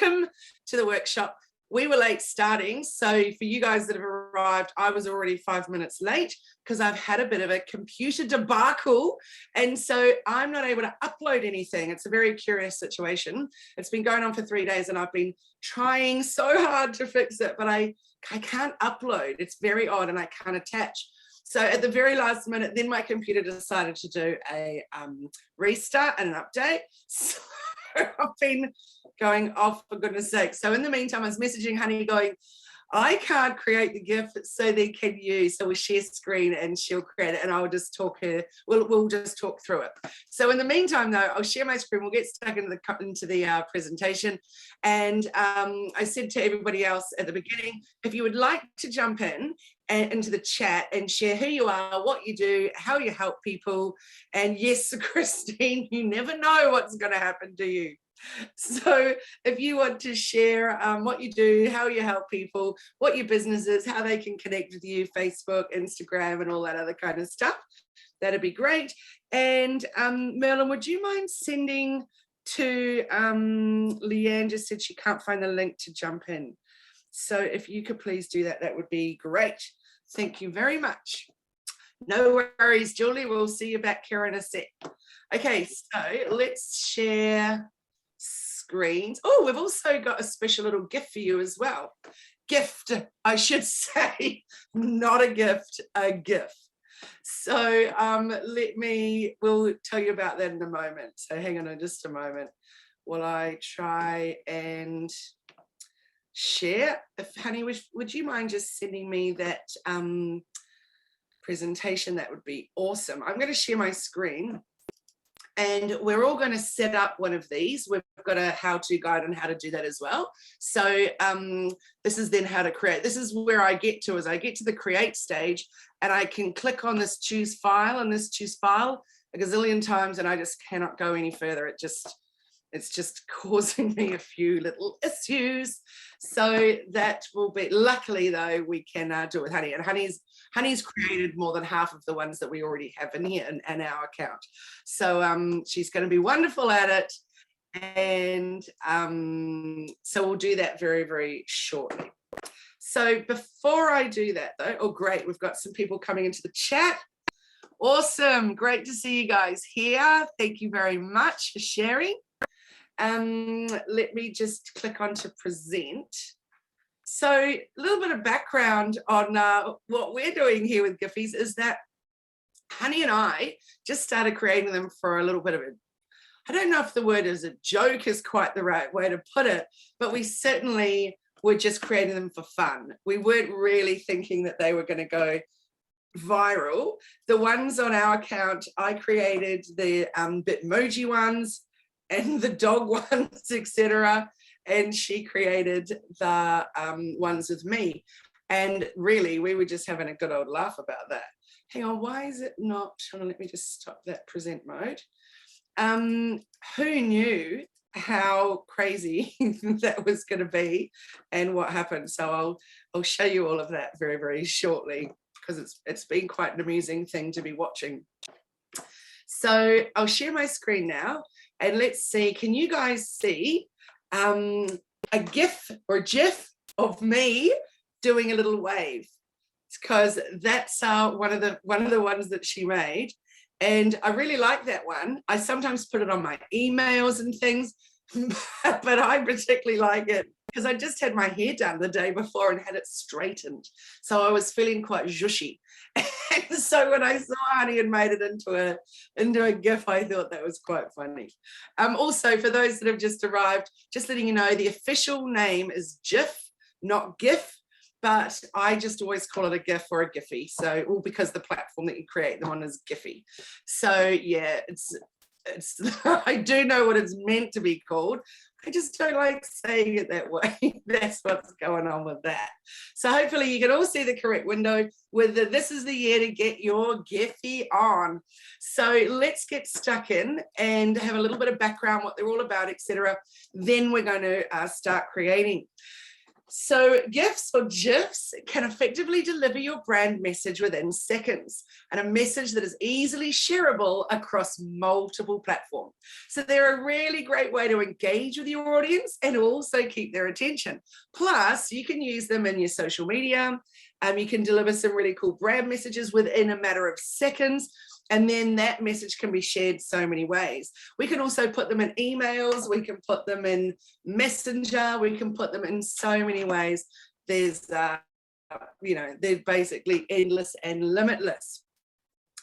welcome to the workshop. We were late starting, so for you guys that have arrived, I was already 5 minutes late because I've had a bit of a computer debacle, and so I'm not able to upload anything. It's a very curious situation. It's been going on for 3 days and I've been trying so hard to fix it, but I can't upload. It's very odd and I can't attach. So at the very last minute, then my computer decided to do a restart and an update. So I've been going off, for goodness sake. So in the meantime, I was messaging Honey going, I can't create the GIF, so they can use. So we'll share screen and she'll create it and I'll just talk her, we'll just talk through it. So in the meantime though, I'll share my screen, we'll get stuck into the presentation. And I said to everybody else at the beginning, if you would like to jump in and into the chat and share who you are, what you do, how you help people. And yes, Christine, you never know what's going to happen to you. So if you want to share what you do, how you help people, what your business is, how they can connect with you, Facebook, Instagram, and all that other kind of stuff, that'd be great. And Merlin, would you mind sending to Leanne just said she can't find the link to jump in. So if you could please do that, that would be great. Thank you very much. No worries, Julie. We'll see you back here in a sec. Okay, so let's share screens. Oh, we've also got a special little gift for you as well. Gift, I should say, not a gift, a gift. So we'll tell you about that in a moment. So hang on just a moment while I try and share. If Honey, would you mind just sending me that presentation? That would be awesome. I'm going to share my screen. And we're all going to set up one of these. We've got a how-to guide on how to do that as well. So this is then how to create. This is where I get to, I get to the create stage and I can click on this choose file and this choose file a gazillion times and I just cannot go any further. It's just causing me a few little issues. So that will be, luckily though, we can do it with Honey. And Honey's created more than half of the ones that we already have in here in our account. So she's going to be wonderful at it. And so we'll do that very, very shortly. So before I do that though, oh great, we've got some people coming into the chat. Awesome, great to see you guys here. Thank you very much for sharing. Let me just click on to present. So a little bit of background on what we're doing here with Giphies is that Honey and I just started creating them for a little bit of a, I don't know if the word is a joke is quite the right way to put it, but we certainly were just creating them for fun. We weren't really thinking that they were going to go viral. The ones on our account, I created the Bitmoji ones and the dog ones, etc. And she created the ones with me. And really, we were just having a good old laugh about that. Hang on, why is it not? Hold on, let me just stop that present mode. Who knew how crazy that was going to be and what happened? So I'll show you all of that very, very shortly because it's been quite an amusing thing to be watching. So I'll share my screen now. And let's see, can you guys see a GIF or a GIF of me doing a little wave? It's because that's one of the ones that she made. And I really like that one. I sometimes put it on my emails and things, but I particularly like it because I just had my hair done the day before and had it straightened. So I was feeling quite zhushy. And so when I saw Honey and made it into a GIF, I thought that was quite funny. Also, for those that have just arrived, just letting you know, the official name is GIF, not GIF, but I just always call it a GIF or a Giphy. So, all because the platform that you create them on is Giphy. So yeah, it's I do know what it's meant to be called. I just don't like saying it that way. That's what's going on with that. So hopefully you can all see the correct window with this is the year to get your Giphy on. So let's get stuck in and have a little bit of background, what they're all about, etc. Then we're going to start creating. So GIFs or GIFs can effectively deliver your brand message within seconds, and a message that is easily shareable across multiple platforms. So they're a really great way to engage with your audience and also keep their attention. Plus, you can use them in your social media. You can deliver some really cool brand messages within a matter of seconds. And then that message can be shared so many ways. We can also put them in emails, we can put them in Messenger, we can put them in so many ways. There's, they're basically endless and limitless.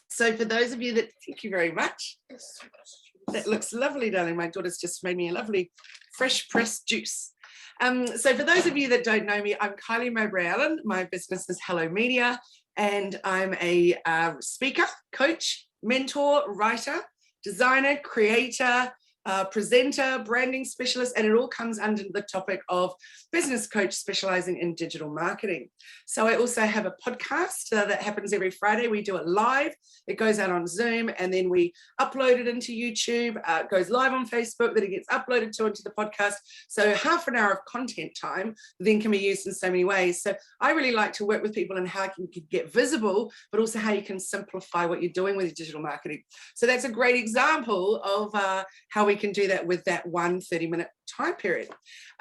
So for those of you that, thank you very much. That looks lovely, darling. My daughter's just made me a lovely fresh pressed juice. So for those of you that don't know me, I'm Kylie Mowbray-Allen. My business is Hello Media, and I'm a speaker, coach, mentor, writer, designer, creator, presenter, branding specialist, and it all comes under the topic of business coach specializing in digital marketing. So I also have a podcast that happens every Friday. We do it live. It goes out on Zoom, and then we upload it into YouTube. It goes live on Facebook, then it gets uploaded into the podcast. So half an hour of content time then can be used in so many ways. So I really like to work with people on how you can get visible, but also how you can simplify what you're doing with your digital marketing. So that's a great example of how we can do that with that 1 30-minute time period.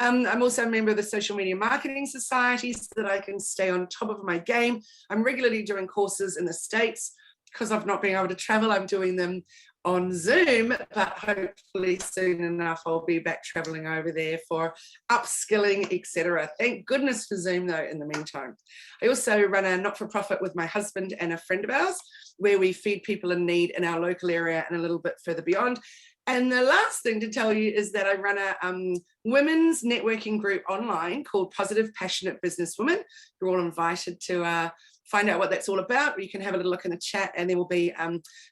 I'm also a member of the Social Media Marketing Society so that I can stay on top of my game. I'm regularly doing courses in the States. Because I've not been able to travel, I'm doing them on Zoom, but hopefully soon enough I'll be back traveling over there for upskilling, etc. Thank goodness for Zoom though in the meantime. I also run a not-for-profit with my husband and a friend of ours where we feed people in need in our local area and a little bit further beyond. And the last thing to tell you is that I run a women's networking group online called Positive Passionate Businesswomen. You're all invited to find out what that's all about. You can have a little look in the chat and there will be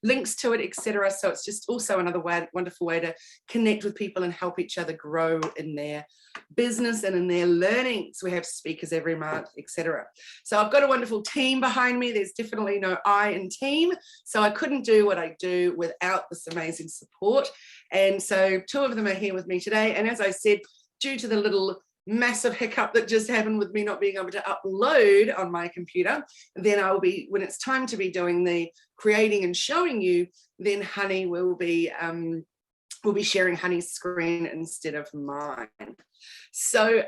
links to it, etc. So it's just also another wonderful way to connect with people and help each other grow in their business and in their learnings. We have speakers every month, etc. So I've got a wonderful team behind me. There's definitely no I in team. So I couldn't do what I do without this amazing support. And so 2 of them are here with me today. And as I said, due to the little massive hiccup that just happened with me not being able to upload on my computer, then I'll be, when it's time to be doing the creating and showing you, then Honey will be sharing Honey's screen instead of mine. So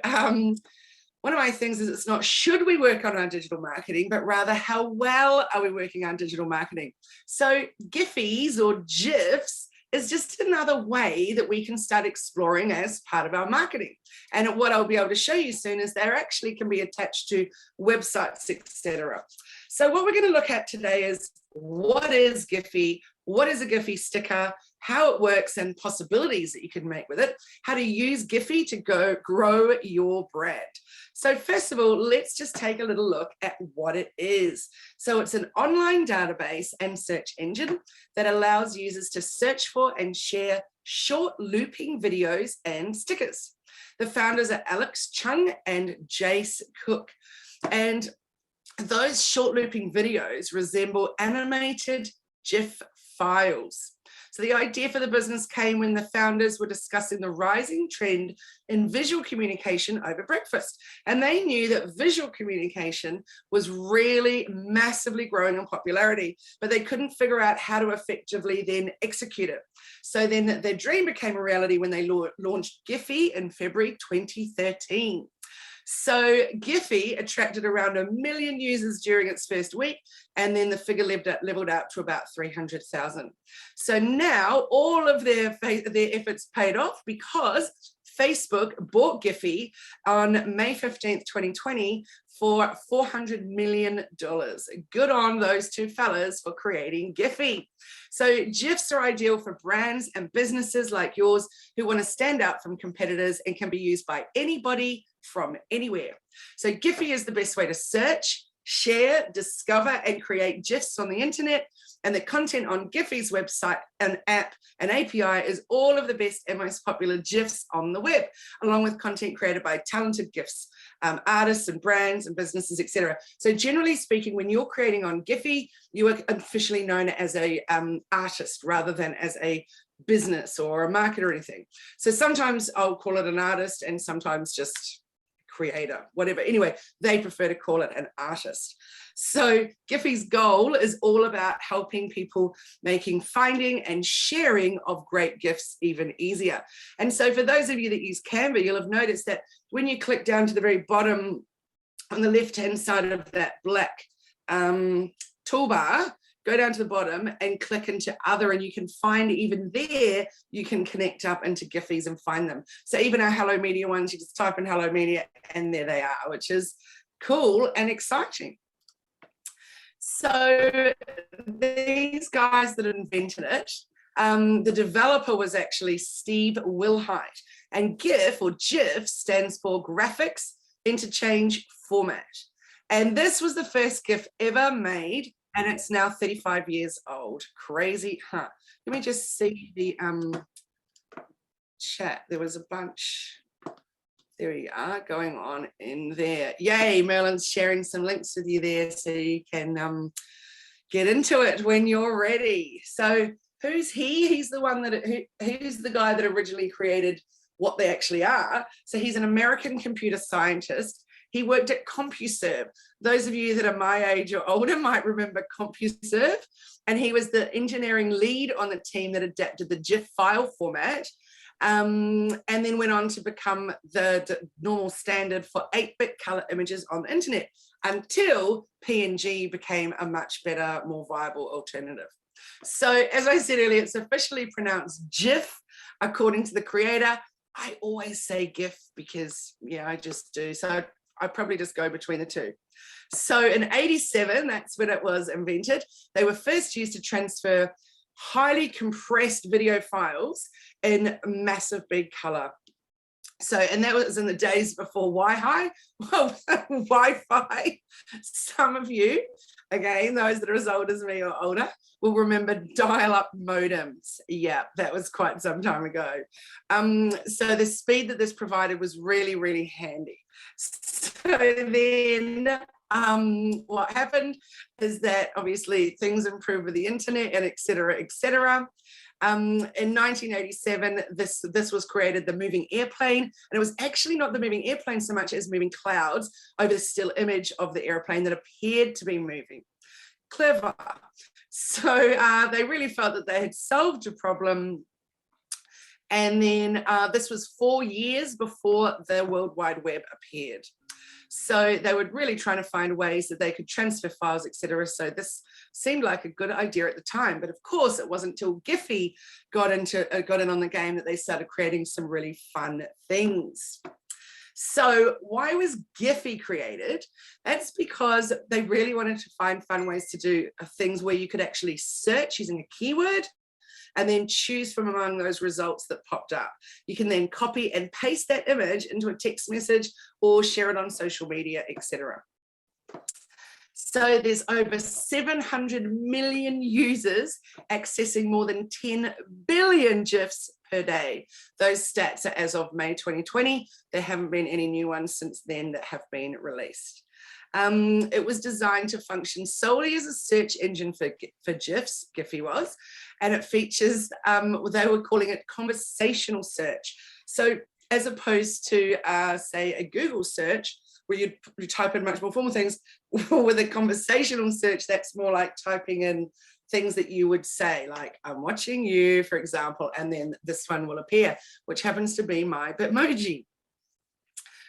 one of my things is it's not should we work on our digital marketing, but rather how well are we working on digital marketing. So Giphies or GIFs is just another way that we can start exploring as part of our marketing. And what I'll be able to show you soon is they actually can be attached to websites, etc. So what we're going to look at today is what is Giphy, what is a Giphy sticker, how it works and possibilities that you can make with it, how to use Giphy to grow your brand. So first of all, let's just take a little look at what it is. So it's an online database and search engine that allows users to search for and share short looping videos and stickers. The founders are Alex Chung and Jace Cook. And those short looping videos resemble animated GIF files. So the idea for the business came when the founders were discussing the rising trend in visual communication over breakfast. And they knew that visual communication was really massively growing in popularity, but they couldn't figure out how to effectively then execute it. So then their dream became a reality when they launched Giphy in February 2013. So Giphy attracted around 1 million users during its first week, and then the figure leveled out to about 300,000. So now all of their efforts paid off because Facebook bought Giphy on May 15th, 2020 for $400 million. Good on those 2 fellas for creating Giphy. So GIFs are ideal for brands and businesses like yours who want to stand out from competitors and can be used by anybody from anywhere. So Giphy is the best way to search, share, discover, and create GIFs on the internet. And the content on Giphy's website and app and API is all of the best and most popular GIFs on the web, along with content created by talented GIFs, artists and brands and businesses, etc. So generally speaking, when you're creating on Giphy, you are officially known as a artist rather than as a business or a market or anything. So sometimes I'll call it an artist and sometimes just creator, whatever. Anyway, they prefer to call it an artist. So Giphy's goal is all about helping people making finding and sharing of great GIFs even easier. And so for those of you that use Canva, you'll have noticed that when you click down to the very bottom on the left-hand side of that black toolbar, go down to the bottom and click into other, and you can find even there, you can connect up into Giphies and find them. So even our Hello Media ones, you just type in Hello Media and there they are, which is cool and exciting. So these guys that invented it, the developer was actually Steve Wilhite, and GIF or GIF stands for Graphics Interchange Format. And this was the first GIF ever made, and it's now 35 years old. Crazy, huh? Let me just see the chat. There was a bunch. There we are, going on in there. Yay, Merlin's sharing some links with you there so you can get into it when you're ready. So who's he? He's the one that, he's the guy that originally created what they actually are. So he's an American computer scientist. He worked at CompuServe. Those of you that are my age or older might remember CompuServe. And he was the engineering lead on the team that adapted the GIF file format, and then went on to become the normal standard for 8-bit color images on the internet until PNG became a much better, more viable alternative. So as I said earlier, it's officially pronounced GIF according to the creator. I always say GIF because, yeah, I just do. So I probably just go between the two. So in 87, that's when it was invented. They were first used to transfer highly compressed video files in massive big color. So, and that was in the days before Wi-Fi. Well, Wi-Fi. Some of you, again, those that are as old as me or older, will remember dial-up modems. Yeah, that was quite some time ago. So the speed that this provided was really, really handy. So then what happened is that obviously things improved with the internet and et cetera, et cetera. In 1987, this was created, the moving airplane, and it was actually not the moving airplane so much as moving clouds over the still image of the airplane that appeared to be moving. Clever. So they really felt that they had solved a problem. And then this was 4 years before the World Wide Web appeared. So they were really trying to find ways that they could transfer files, etc. So this seemed like a good idea at the time. But of course, it wasn't until Giphy got in on the game that they started creating some really fun things. So why was Giphy created? That's because they really wanted to find fun ways to do things where you could actually search using a keyword and then choose from among those results that popped up. You can then copy and paste that image into a text message or share it on social media, etc. So there's over 700 million users accessing more than 10 billion GIFs per day. Those stats are as of May 2020. There haven't been any new ones since then that have been released. It was designed to function solely as a search engine for GIFs, Giphy was, and it features, they were calling it conversational search. So as opposed to, say, a Google search, where you type in much more formal things, with a conversational search, that's more like typing in things that you would say, like, I'm watching you, for example, and then this one will appear, which happens to be my Bitmoji.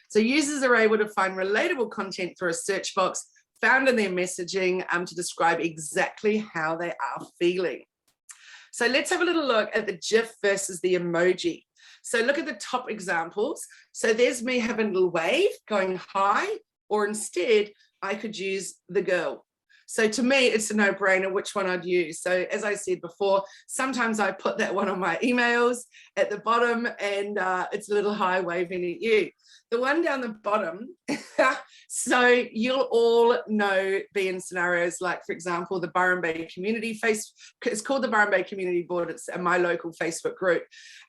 So users are able to find relatable content through a search box found in their messaging to describe exactly how they are feeling. So let's have a little look at the GIF versus the emoji. So look at the top examples. So there's me having a little wave going hi, or instead I could use the girl. So to me, it's a no-brainer which one I'd use. So as I said before, sometimes I put that one on my emails at the bottom, and it's a little hi waving at you. The one down the bottom, so you'll all know, be in scenarios like, for example, the Byron Bay Community it's called the Byron Bay Community Board. It's my local Facebook group,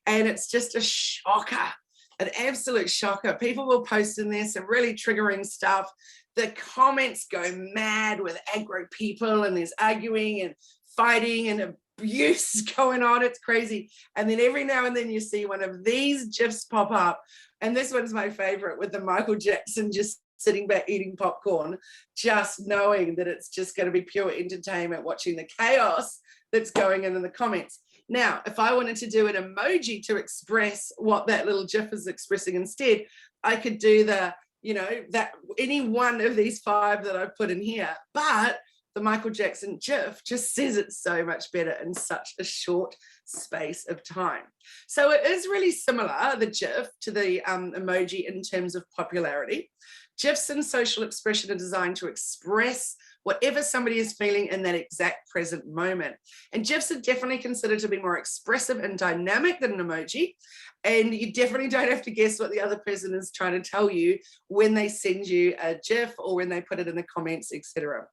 and it's just a shocker, an absolute shocker. People will post in there some really triggering stuff. The comments go mad with aggro people, and there's arguing and fighting and abuse going on. It's crazy. And then every now and then you see one of these GIFs pop up. And this one's my favorite, with the Michael Jackson just sitting back eating popcorn, just knowing that it's just going to be pure entertainment, watching the chaos that's going in the comments. Now, if I wanted to do an emoji to express what that little GIF is expressing instead, I could do the, you know, that any one of these 5 that I've put in here, but the Michael Jackson GIF just says it so much better in such a short space of time. So it is really similar, the GIF, to the emoji in terms of popularity. GIFs and social expression are designed to express whatever somebody is feeling in that exact present moment. And GIFs are definitely considered to be more expressive and dynamic than an emoji. And you definitely don't have to guess what the other person is trying to tell you when they send you a GIF or when they put it in the comments, etc.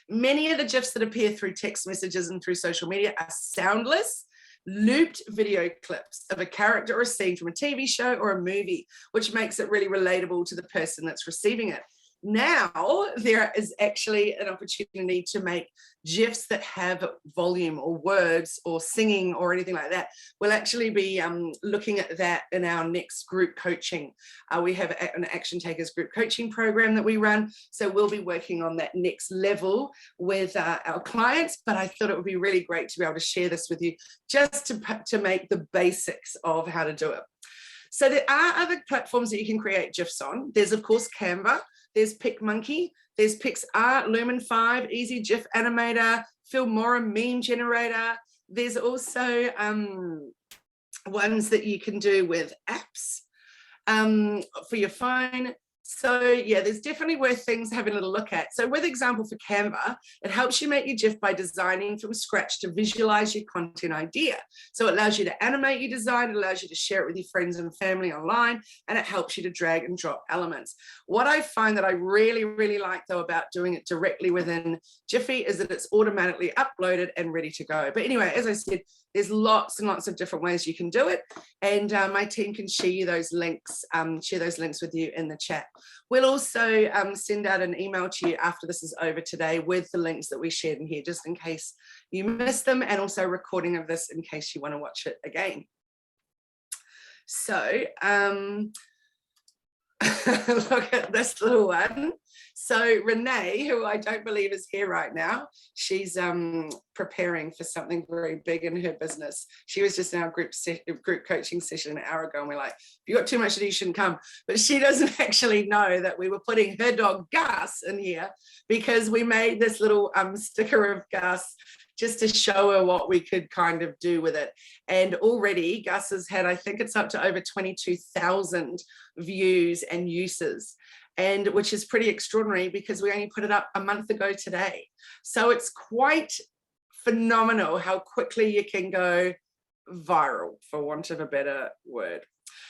Many of the GIFs that appear through text messages and through social media are soundless, looped video clips of a character or a scene from a TV show or a movie, which makes it really relatable to the person that's receiving it. Now, there is actually an opportunity to make GIFs that have volume or words or singing or anything like that. We'll actually be looking at that in our next group coaching. We have an Action Takers group coaching program that we run. So we'll be working on that next level with our clients. But I thought it would be really great to be able to share this with you, just to make the basics of how to do it. So there are other platforms that you can create GIFs on. There's, of course, Canva. There's PicMonkey, there's PixArt, Lumen 5, Easy GIF Animator, Filmora Meme Generator. There's also ones that you can do with apps for your phone. So yeah, there's definitely worth things having a little look at. So with example for Canva, it helps you make your GIF by designing from scratch to visualize your content idea. So it allows you to animate your design, it allows you to share it with your friends and family online, and it helps you to drag and drop elements. What I find that I really, really like though about doing it directly within Giphy is that it's automatically uploaded and ready to go. But anyway, as I said, there's lots and lots of different ways you can do it. And my team can share you those links, share those links with you in the chat. We'll also send out an email to you after this is over today with the links that we shared in here, just in case you missed them, and also a recording of this in case you want to watch it again. So look at this little one. So Renee, who I don't believe is here right now, she's preparing for something very big in her business. She was just in our group coaching session an hour ago, and we're like, if you got too much to do, you shouldn't come. But she doesn't actually know that we were putting her dog Gus in here because we made this little sticker of Gus just to show her what we could kind of do with it. And already Gus has had, I think it's up to over 22,000 views and uses, and which is pretty extraordinary because we only put it up a month ago today. So it's quite phenomenal how quickly you can go viral, for want of a better word.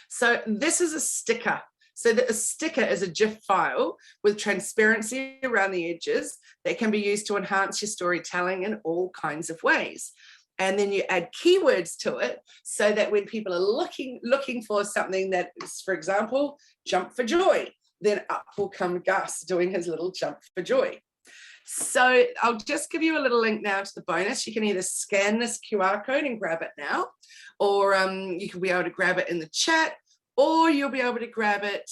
So this is a sticker. So a sticker is a GIF file with transparency around the edges that can be used to enhance your storytelling in all kinds of ways. And then you add keywords to it so that when people are looking for something that is, for example, jump for joy, then up will come Gus doing his little jump for joy. So I'll just give you a little link now to the bonus. You can either scan this QR code and grab it now, or you can be able to grab it in the chat, or you'll be able to grab it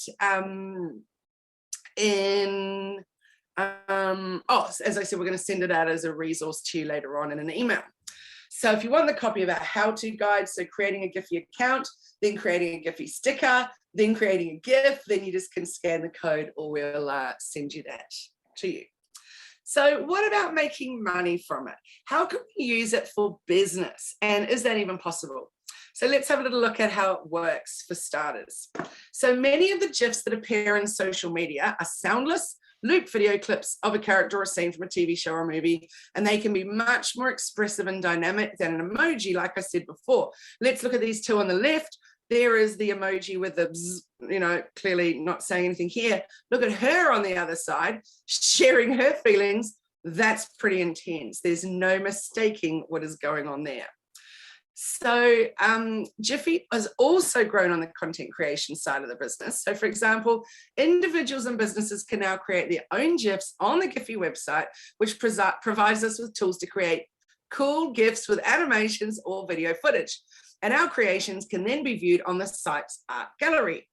as I said, we're going to send it out as a resource to you later on in an email. So if you want the copy of our how-to guide, so creating a Giphy account, then creating a Giphy sticker, then creating a GIF, then you just can scan the code, or we'll send you that to you. So what about making money from it? How can we use it for business? And is that even possible? So let's have a little look at how it works for starters. So many of the GIFs that appear in social media are soundless, loop video clips of a character or a scene from a TV show or a movie, and they can be much more expressive and dynamic than an emoji, like I said before. Let's look at these two on the left. There is the emoji with the bzz, clearly not saying anything here. Look at her on the other side, sharing her feelings. That's pretty intense. There's no mistaking what is going on there. So Giphy has also grown on the content creation side of the business. So for example, individuals and businesses can now create their own GIFs on the Giphy website, which provides us with tools to create cool GIFs with animations or video footage. And our creations can then be viewed on the site's art gallery.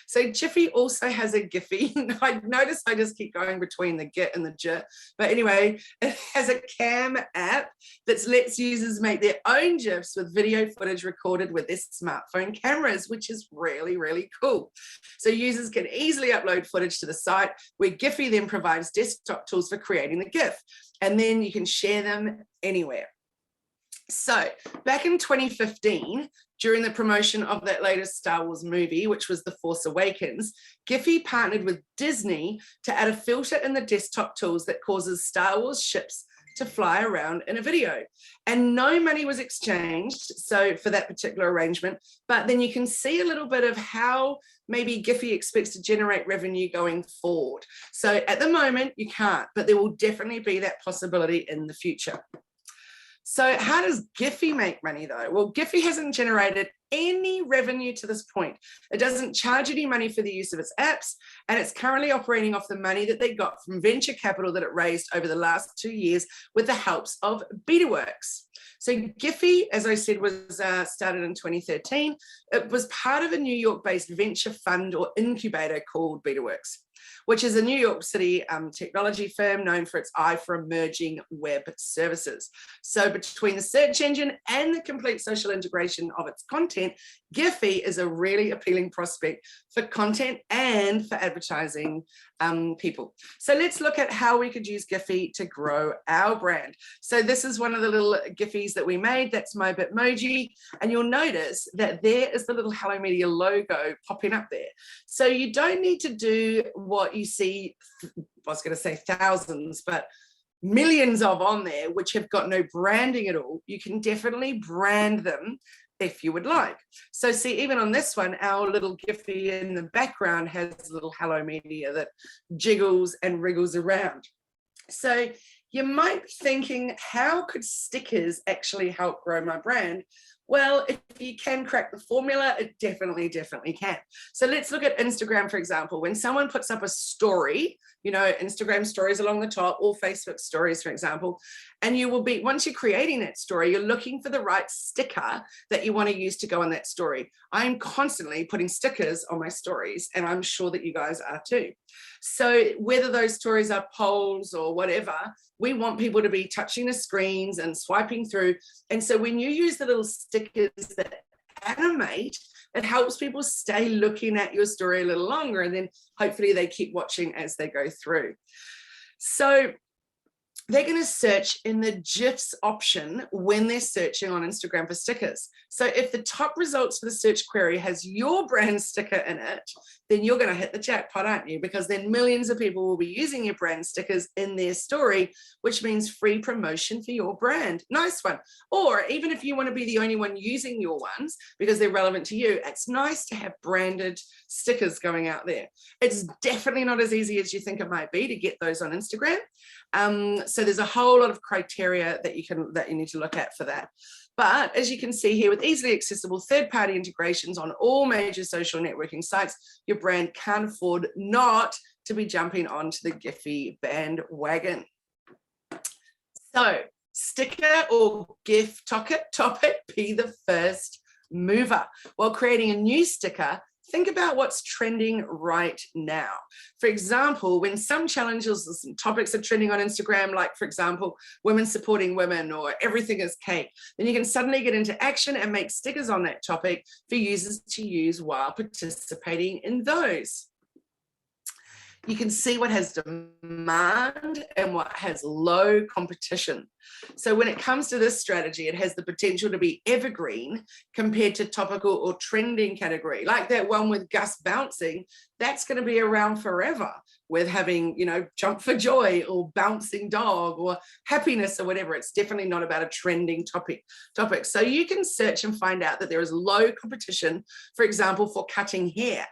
So Giphy also has a Giphy. I notice I just keep going between the Git and the J. But anyway, it has a cam app that lets users make their own GIFs with video footage recorded with their smartphone cameras, which is really, really cool. So users can easily upload footage to the site, where Giphy then provides desktop tools for creating the GIF. And then you can share them anywhere. So back in 2015, during the promotion of that latest Star Wars movie, which was The Force Awakens, Giphy partnered with Disney to add a filter in the desktop tools that causes Star Wars ships to fly around in a video. And no money was exchanged for that particular arrangement, but then you can see a little bit of how maybe Giphy expects to generate revenue going forward. So at the moment, you can't, but there will definitely be that possibility in the future. So how does Giphy make money though? Well, Giphy hasn't generated any revenue to this point. It doesn't charge any money for the use of its apps, and it's currently operating off the money that they got from venture capital that it raised over the last 2 years with the helps of Betaworks. So Giphy, as I said, was started in 2013. It was part of a New York-based venture fund or incubator called Betaworks, which is a New York City technology firm known for its eye for emerging web services. So between the search engine and the complete social integration of its content, Giphy is a really appealing prospect for content and for advertising people. So let's look at how we could use Giphy to grow our brand. So this is one of the little Giphies that we made. That's my Bitmoji. And you'll notice that there is the little Hello Media logo popping up there. So you don't need to do what you see, I was going to say thousands, but millions of on there, which have got no branding at all. You can definitely brand them if you would like. So see, even on this one, our little Giphy in the background has a little Hello Media that jiggles and wriggles around. So you might be thinking, how could stickers actually help grow my brand? Well, if you can crack the formula, it definitely can. So let's look at Instagram, for example. When someone puts up a story, you know, Instagram stories along the top or Facebook stories, for example, and you will be, once you're creating that story, you're looking for the right sticker that you want to use to go on that story. I'm constantly putting stickers on my stories, and I'm sure that you guys are too. So whether those stories are polls or whatever, we want people to be touching the screens and swiping through. And so when you use the little stickers that animate, it helps people stay looking at your story a little longer, and then hopefully they keep watching as they go through. So they're going to search in the GIFs option when they're searching on Instagram for stickers. So if the top results for the search query has your brand sticker in it, then you're going to hit the jackpot, aren't you? Because then millions of people will be using your brand stickers in their story, which means free promotion for your brand. Nice one. Or even if you want to be the only one using your ones because they're relevant to you, it's nice to have branded stickers going out there. It's definitely not as easy as you think it might be to get those on Instagram. So there's a whole lot of criteria that you need to look at for that. But as you can see here, with easily accessible third-party integrations on all major social networking sites, your brand can't afford not to be jumping onto the Giphy bandwagon. So sticker or GIF topic, be the first mover. While creating a new sticker, think about what's trending right now. For example, when some challenges or some topics are trending on Instagram, like for example, women supporting women or everything is cake, then you can suddenly get into action and make stickers on that topic for users to use while participating in those. You can see what has demand and what has low competition. So when it comes to this strategy, it has the potential to be evergreen compared to topical or trending category. Like that one with Gus bouncing, that's going to be around forever, with having, you know, jump for joy or bouncing dog or happiness or whatever. It's definitely not about a trending topic. So you can search and find out that there is low competition, for example, for cutting hair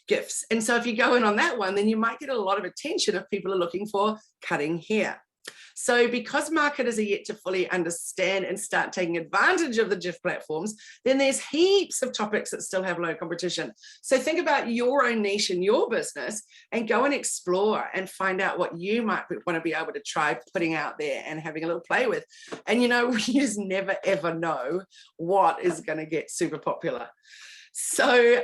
GIFs. And so if you go in on that one, then you might get a lot of attention if people are looking for cutting hair. So because marketers are yet to fully understand and start taking advantage of the GIF platforms, then there's heaps of topics that still have low competition. So think about your own niche in your business and go and explore and find out what you might want to be able to try putting out there and having a little play with. And you know, you just never ever know what is going to get super popular. So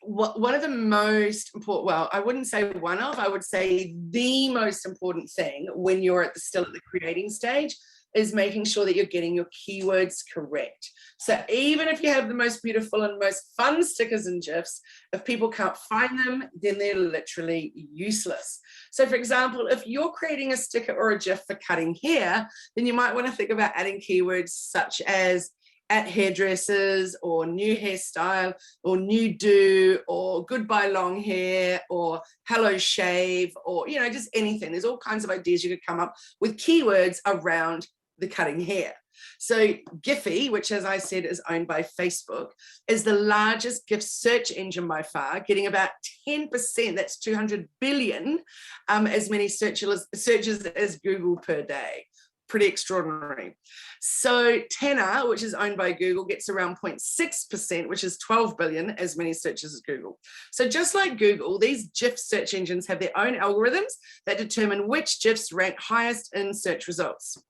one of the most important, well, I wouldn't say one of, I would say the most important thing when you're still at the creating stage is making sure that you're getting your keywords correct. So even if you have the most beautiful and most fun stickers and GIFs, if people can't find them, then they're literally useless. So for example, if you're creating a sticker or a GIF for cutting hair, then you might want to think about adding keywords such as at hairdressers or new hairstyle or new do or goodbye long hair or hello shave or, you know, just anything. There's all kinds of ideas you could come up with keywords around the cutting hair. So Giphy, which as I said is owned by Facebook, is the largest GIF search engine by far, getting about 10%, that's 200 billion, as many searches as Google per day. Pretty extraordinary. So Tenor, which is owned by Google, gets around 0.6%, which is 12 billion, as many searches as Google. So just like Google, these GIF search engines have their own algorithms that determine which GIFs rank highest in search results.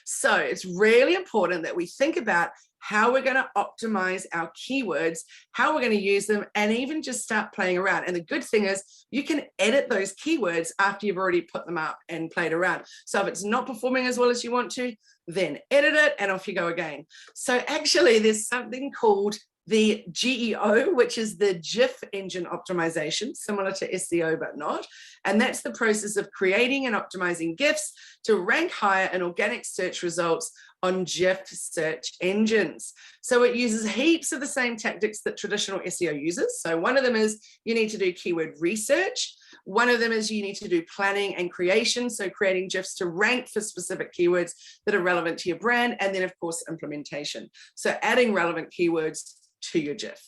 So it's really important that we think about how we're going to optimize our keywords, how we're going to use them, and even just start playing around. And the good thing is you can edit those keywords after you've already put them up and played around. So if it's not performing as well as you want to, then edit it and off you go again. So actually there's something called the GEO, which is the GIF engine optimization, similar to SEO but not. And that's the process of creating and optimizing GIFs to rank higher in organic search results on GIF search engines. So it uses heaps of the same tactics that traditional SEO uses. So one of them is you need to do keyword research. One of them is you need to do planning and creation. So creating GIFs to rank for specific keywords that are relevant to your brand. And then of course, implementation. So adding relevant keywords to your GIF.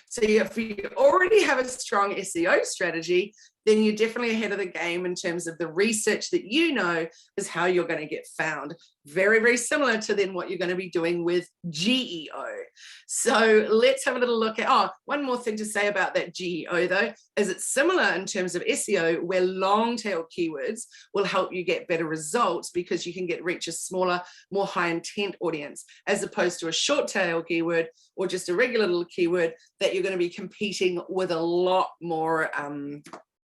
So if you already have a strong SEO strategy, then you're definitely ahead of the game in terms of the research that you know is how you're going to get found. Very, very similar to then what you're going to be doing with GEO. So let's have a little look at, one more thing to say about that GEO though, is it's similar in terms of SEO where long tail keywords will help you get better results because you can reach a smaller, more high intent audience as opposed to a short tail keyword or just a regular little keyword that you're going to be competing with a lot more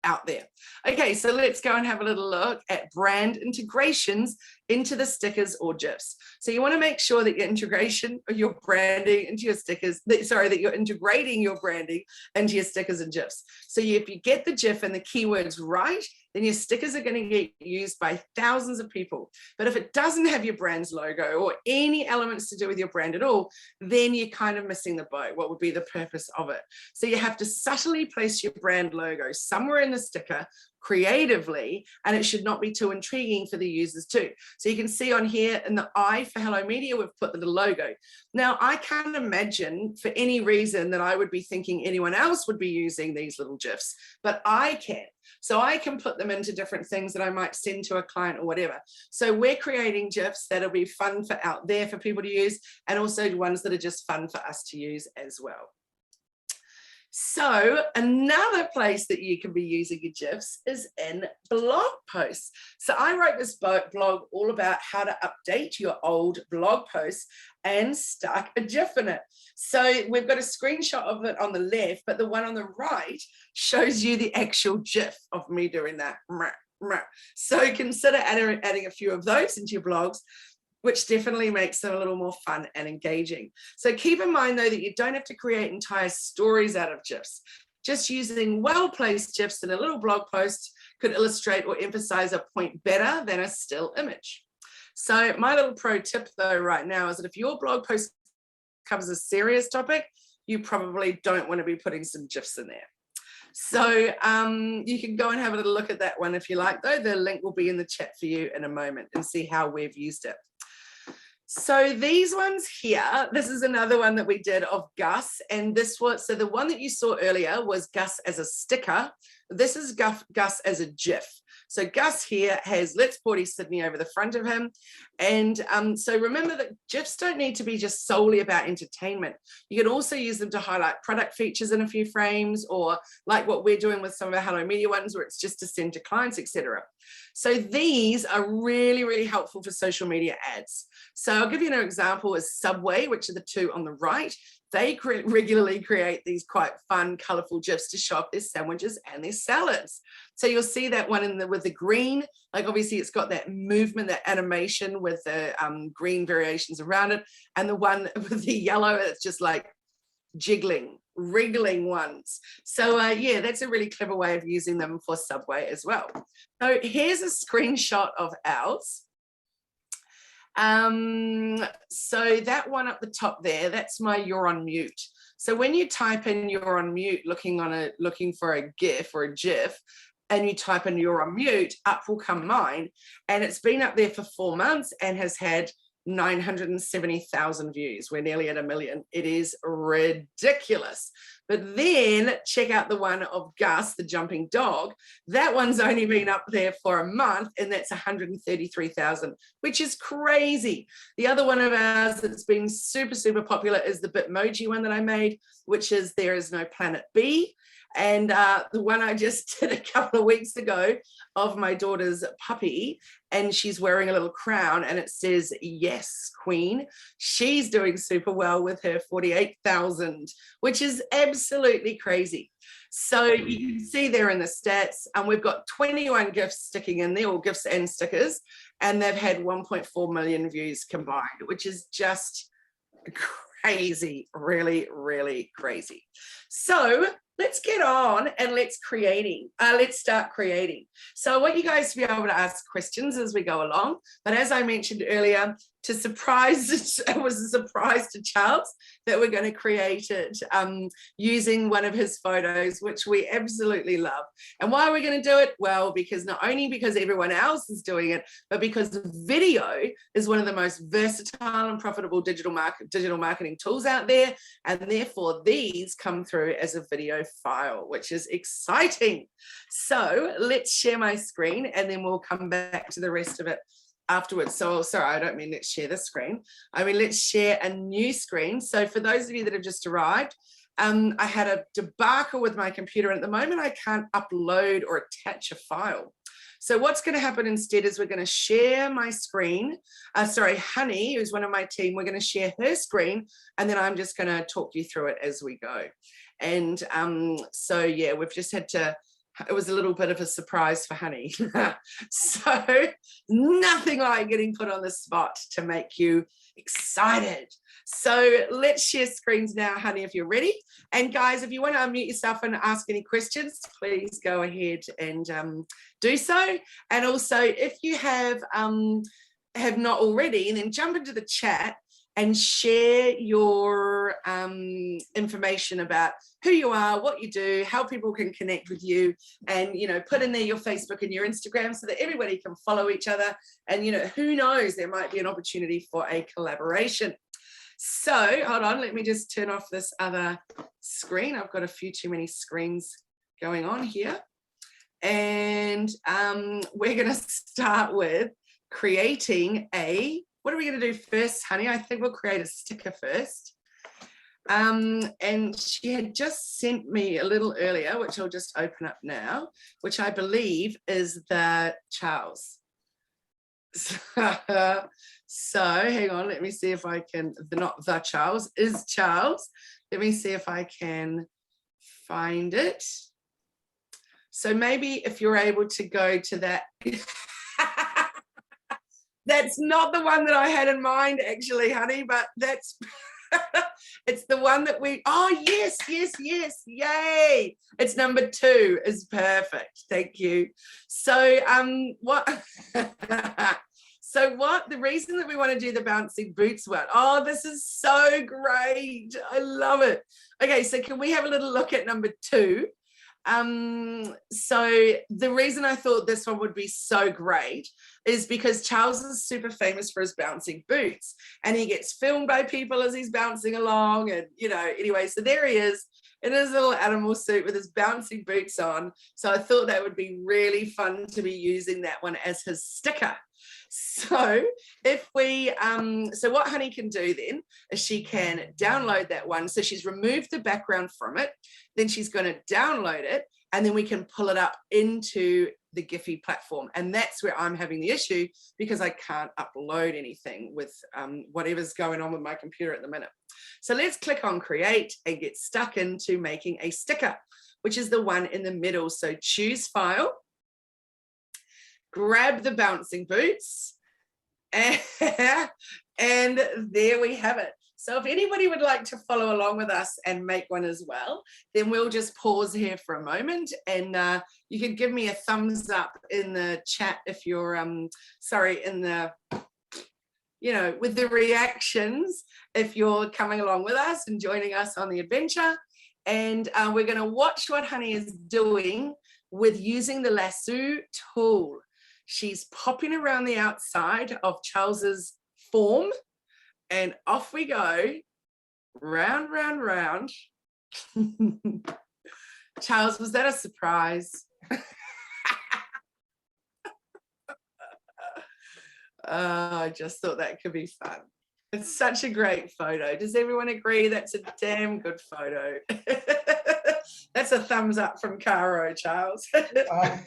out there. Okay, so let's go and have a little look at brand integrations into the stickers or GIFs. So you want to make sure that your integration or your branding into your stickers, that you're integrating your branding into your stickers and GIFs. So if you get the GIF and the keywords right, then your stickers are going to get used by thousands of people. But if it doesn't have your brand's logo or any elements to do with your brand at all, then you're kind of missing the boat. What would be the purpose of it? So you have to subtly place your brand logo somewhere in the sticker creatively, and it should not be too intriguing for the users too. So you can see on here in the I for Hello Media, we've put the little logo. Now I can't imagine for any reason that I would be thinking anyone else would be using these little GIFs, but I can. So I can put them into different things that I might send to a client or whatever. So we're creating GIFs that'll be fun for out there for people to use, and also ones that are just fun for us to use as well. So another place that you can be using your GIFs is in blog posts. So I wrote this blog all about how to update your old blog posts and stuck a GIF in it. So we've got a screenshot of it on the left, but the one on the right shows you the actual GIF of me doing that. So consider adding a few of those into your blogs, which definitely makes them a little more fun and engaging. So keep in mind though that you don't have to create entire stories out of GIFs. Just using well-placed GIFs in a little blog post could illustrate or emphasize a point better than a still image. So my little pro tip though right now is that if your blog post covers a serious topic, you probably don't want to be putting some GIFs in there. So you can go and have a little look at that one if you like though. The link will be in the chat for you in a moment and see how we've used it. So these ones here, this is another one that we did of Gus, and this was, so the one that you saw earlier was Gus as a sticker, This is Gus as a GIF. So Gus here has Let's Party Sydney over the front of him. And so remember that GIFs don't need to be just solely about entertainment. You can also use them to highlight product features in a few frames, or like what we're doing with some of our Hello Media ones, where it's just to send to clients, etc. So these are really, really helpful for social media ads. So I'll give you an example is Subway, which are the two on the right. They regularly create these quite fun, colorful GIFs to show off their sandwiches and their salads. So you'll see that one with the green, like obviously it's got that movement, that animation with the green variations around it. And the one with the yellow, it's just like jiggling, wriggling ones. So yeah, that's a really clever way of using them for Subway as well. So here's a screenshot of ours. So that one up the top there, that's my you're on mute. So when you type in you're on mute looking for a GIF or a GIF, and you type in you're on mute, up will come mine. And it's been up there for 4 months and has had 970,000 views. We're nearly at 1 million. It is ridiculous. But then check out the one of Gus, the jumping dog. That one's only been up there for a month, and that's 133,000, which is crazy. The other one of ours that's been super, super popular is the Bitmoji one that I made, which is There Is No Planet B. And the one I just did a couple of weeks ago of my daughter's puppy, and she's wearing a little crown and it says, yes, queen. She's doing super well with her 48,000, which is absolutely crazy. So you can see there in the stats, and we've got 21 GIFs sticking in there, or GIFs and stickers, and they've had 1.4 million views combined, which is just crazy, really, really crazy. So let's get on and let's start creating. So I want you guys to be able to ask questions as we go along. But as I mentioned earlier, it was a surprise to Charles that we're going to create it using one of his photos, which we absolutely love. And why are we going to do it? Well, because not only because everyone else is doing it, but because video is one of the most versatile and profitable digital marketing tools out there. And therefore, these come through as a video file, which is exciting. So let's share my screen and then we'll come back to the rest of it afterwards. So sorry, I don't mean let's share this screen. I mean, let's share a new screen. So for those of you that have just arrived, I had a debacle with my computer, and at the moment I can't upload or attach a file. So what's going to happen instead is we're going to share my screen. Honey, who's one of my team, we're going to share her screen, and then I'm just going to talk you through it as we go. And so yeah, we've just had to, it was a little bit of a surprise for Honey. So nothing like getting put on the spot to make you excited. So let's share screens now, Honey, if you're ready. And guys, if you want to unmute yourself and ask any questions, please go ahead and do so. And also, if you have not already, then jump into the chat and share your information about who you are, what you do, how people can connect with you, and, you know, put in there your Facebook and your Instagram so that everybody can follow each other. And, you know, who knows, there might be an opportunity for a collaboration. So hold on, let me just turn off this other screen. I've got a few too many screens going on here. And we're going to start with creating what are we going to do first, Honey? I think we'll create a sticker first. And she had just sent me a little earlier, which I'll just open up now, which I believe is the Charles. So hang on, let me see if I can, not the Charles, is Charles. Let me see if I can find it. So maybe if you're able to go to that. That's not the one that I had in mind, actually, Honey, but that's, it's the one that yes, yay. It's number 2 is perfect, thank you. So the reason that we want to do the bouncing boots one, this is so great. I love it. Okay, so can we have a little look at number 2? So the reason I thought this one would be so great is because Charles is super famous for his bouncing boots, and he gets filmed by people as he's bouncing along, and, you know, anyway, so there he is in his little animal suit with his bouncy boots on. So I thought that would be really fun to be using that one as his sticker. So if we, so what Honey can do then is she can download that one. So she's removed the background from it. Then she's going to download it, and then we can pull it up into the Giphy platform. And that's where I'm having the issue, because I can't upload anything with whatever's going on with my computer at the minute. So let's click on create and get stuck into making a sticker, which is the one in the middle. So choose file, grab the bouncing boots, and there we have it. So if anybody would like to follow along with us and make one as well, then we'll just pause here for a moment, and you can give me a thumbs up in the chat if you're, sorry, in the, you know, with the reactions, if you're coming along with us and joining us on the adventure. And we're going to watch what Honey is doing with using the lasso tool. She's popping around the outside of Charles's form, and off we go, round, round, round. Charles, was that a surprise? Oh, I just thought that could be fun. It's such a great photo. Does everyone agree that's a damn good photo? That's a thumbs up from Caro, Charles. It's my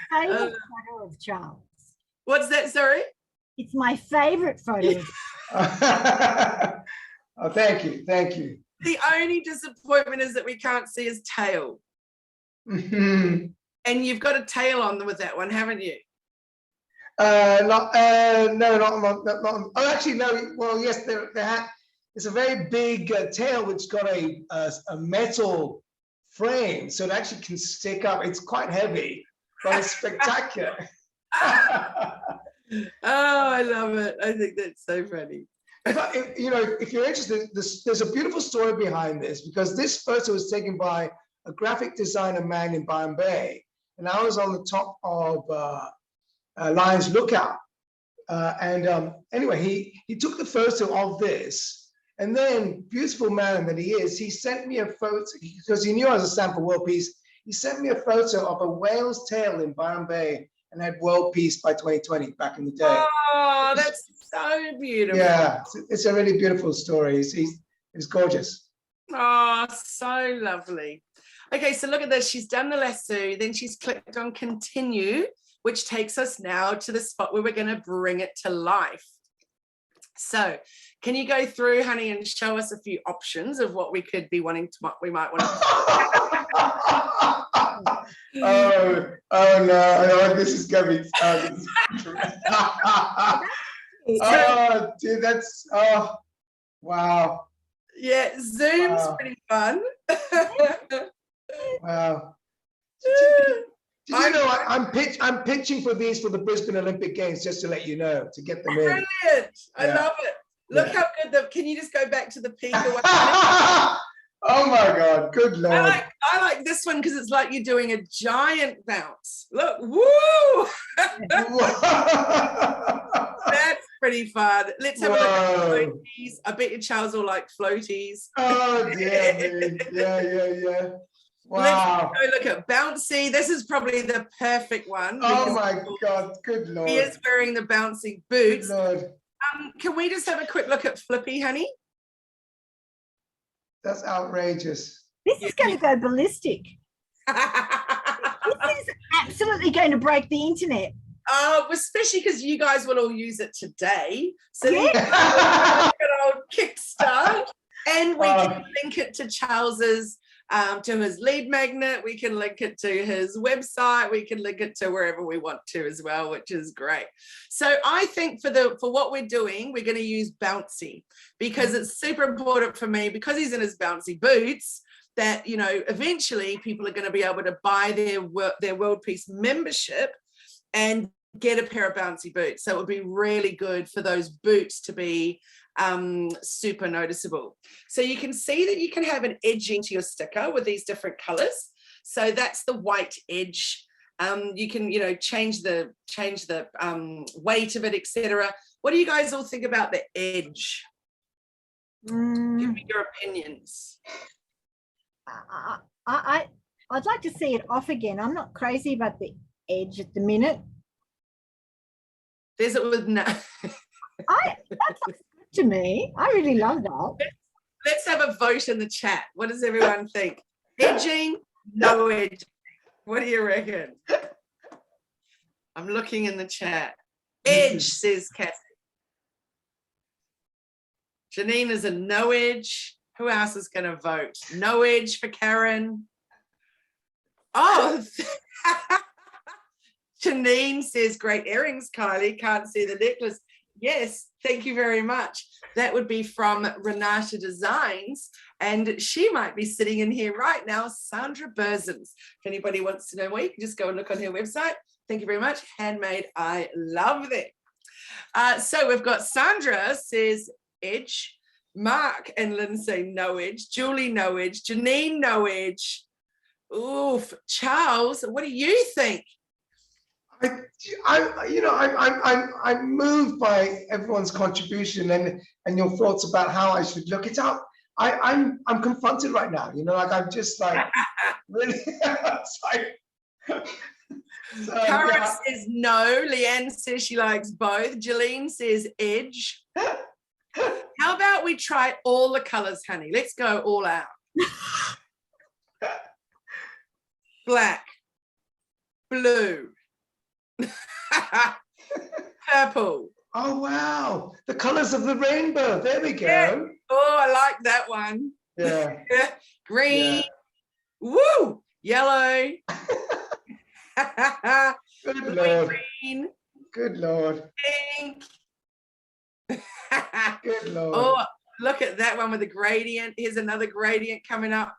favourite photo of Charles. What's that, sorry? It's my favourite photo. Oh, thank you, thank you. The only disappointment is that we can't see his tail. Mm-hmm. And you've got a tail on with that one, haven't you? No, not. Oh, actually, no. Well, yes, it's a very big tail which got a metal frame, so it actually can stick up. It's quite heavy, but it's spectacular. Oh, I love it. I think that's so funny. If you're interested, there's a beautiful story behind this, because this photo was taken by a graphic designer man in Byron Bay, and I was on the top of Lion's Lookout. Anyway, he took the photo of this, and then, beautiful man that he is, he sent me a photo, because he knew I was a sample world peace. He sent me a photo of a whale's tail in Byron Bay, and had world peace by 2020 back in the day. Oh, that's so beautiful. Yeah, it's a really beautiful story. It's gorgeous. Oh, so lovely. Okay, so look at this. She's done the lasso, then she's clicked on continue, which takes us now to the spot where we're going to bring it to life. So can you go through, Honey, and show us a few options of what we could be wanting to, what we might want to Oh no, this is going to be oh, dude, that's, oh, wow. Yeah, Zoom's pretty fun. Wow. Did you know I'm pitching for these for the Brisbane Olympic Games, just to let you know, to get them in. Brilliant. I love it. Look how good can you just go back to the peak? Oh my God, good Lord. I like this one because it's like you're doing a giant bounce. Look, woo! That's pretty fun. Let's have a look at floaties. I bet you Charles will like floaties. Oh dear, yeah. Wow. Let's go look at bouncy. This is probably the perfect one. Oh my God, good Lord. He is wearing the bouncy boots. Good Lord. Can we just have a quick look at Flippy, Honey? That's outrageous. This is going to go ballistic. This is absolutely going to break the internet. Especially because you guys will all use it today. So then you can old Kickstart, and we can link it to Charles's, to his lead magnet. We can link it to his website. We can link it to wherever we want to as well, which is great. So I think for what we're doing, we're going to use bouncy, because it's super important for me, because he's in his bouncy boots, that, you know, eventually people are going to be able to buy their World Peace membership and get a pair of bouncy boots. So it would be really good for those boots to be super noticeable. So you can see that you can have an edging to your sticker with these different colors. So that's the white edge. You can, you know, change the weight of it, etc. What do you guys all think about the edge? Give me your opinions. I'd like to see it off again. I'm not crazy about the edge at the minute. There's it with no. That looks good to me. I really love that. Let's have a vote in the chat. What does everyone think? Edging, no edging. What do you reckon? I'm looking in the chat. Edge, says Cassie. Janine is a no edge. Who else is going to vote? No edge for Karen. Oh, Janine says great earrings, Kylie. Can't see the necklace. Yes, thank you very much. That would be from Renata Designs, and she might be sitting in here right now, Sandra Berzins. If anybody wants to know more, you can just go and look on her website. Thank you very much. Handmade, I love them. So we've got Sandra says edge, Mark and Lynn say no edge, Julie no edge, Janine no edge. Oof, Charles, what do you think? I'm moved by everyone's contribution and your thoughts about how I should look it up. I'm confronted right now. Like I'm just like really. It's like, so, Karen says no. Leanne says she likes both. Jeline says edge. How about we try all the colors, honey? Let's go all out. Black, blue. Purple. Oh wow, the colors of the rainbow. There we go. Yeah. Oh, I like that one. Yeah. Green. Yeah. Woo. Yellow. Good Lord. Green. Good Lord. Pink. Good Lord. Oh, look at that one with the gradient. Here's another gradient coming up.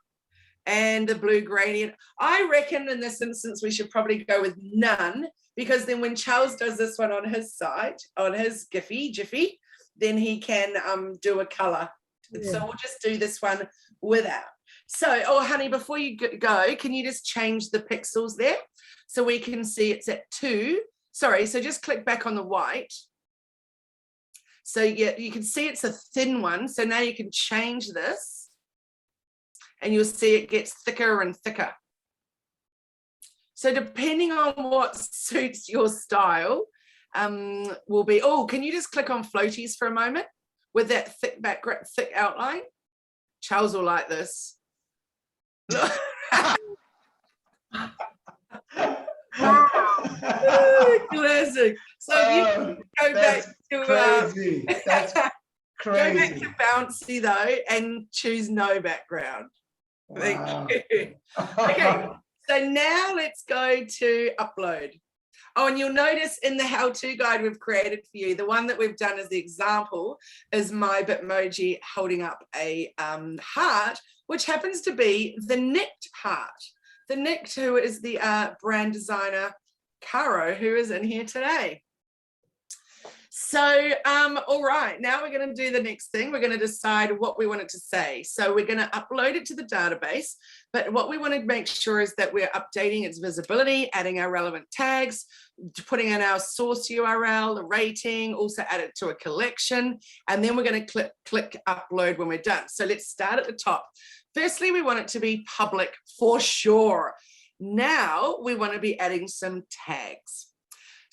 And the blue gradient. I reckon in this instance we should probably go with none, because then when Charles does this one on his site, on his Giphy, then he can do a color. Yeah. So we'll just do this one without. So, oh honey, before you go, can you just change the pixels there so we can see it's at 2? Sorry, so just click back on the white. So yeah, you can see it's a thin one. So now you can change this. And you'll see it gets thicker and thicker. So depending on what suits your style, will be, oh, can you just click on floaties for a moment with that thick background, thick outline? Charles will like this. Classic. So if you go back to crazy. That's crazy. Go back to bouncy though and choose no background. Wow. Thank you. Okay, so now let's go to upload. Oh, and you'll notice in the how-to guide we've created for you, the one that we've done as the example is my Bitmoji holding up a heart, which happens to be the Nicked heart. The Nicked, who is the brand designer, Caro, who is in here today. So, all right, now we're going to do the next thing. We're going to decide what we want it to say. So we're going to upload it to the database, but what we want to make sure is that we're updating its visibility, adding our relevant tags, putting in our source URL, the rating, also add it to a collection, and then we're going to click upload when we're done. So let's start at the top. Firstly, we want it to be public for sure. Now we want to be adding some tags.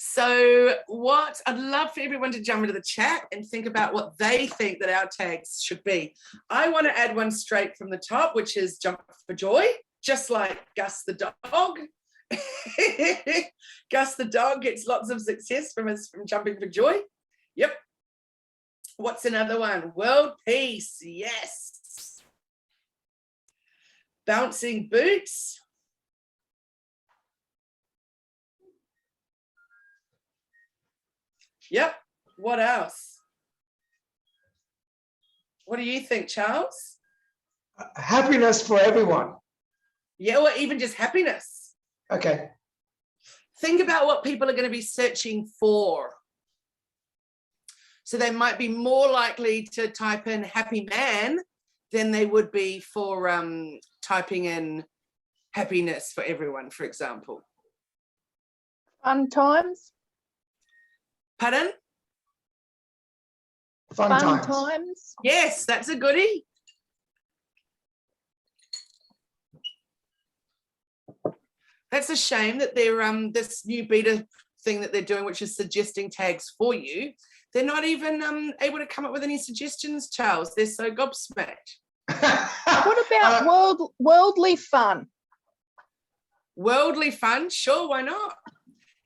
So what I'd love for everyone to jump into the chat and think about what they think that our tags should be. I want to add one straight from the top, which is jump for joy, just like Gus the dog. Gus the dog gets lots of success from jumping for joy. Yep. What's another one? World peace. Yes. Bouncing boots. Yep. What else? What do you think, Charles? Happiness for everyone. Yeah, or even just happiness. Okay. Think about what people are going to be searching for. So they might be more likely to type in happy man than they would be for typing in happiness for everyone, for example. Fun times. Pardon? Fun times. Yes, that's a goodie. That's a shame that they're this new beta thing that they're doing, which is suggesting tags for you. They're not even able to come up with any suggestions, Charles. They're so gobsmacked. What about worldly fun? Worldly fun, sure, why not?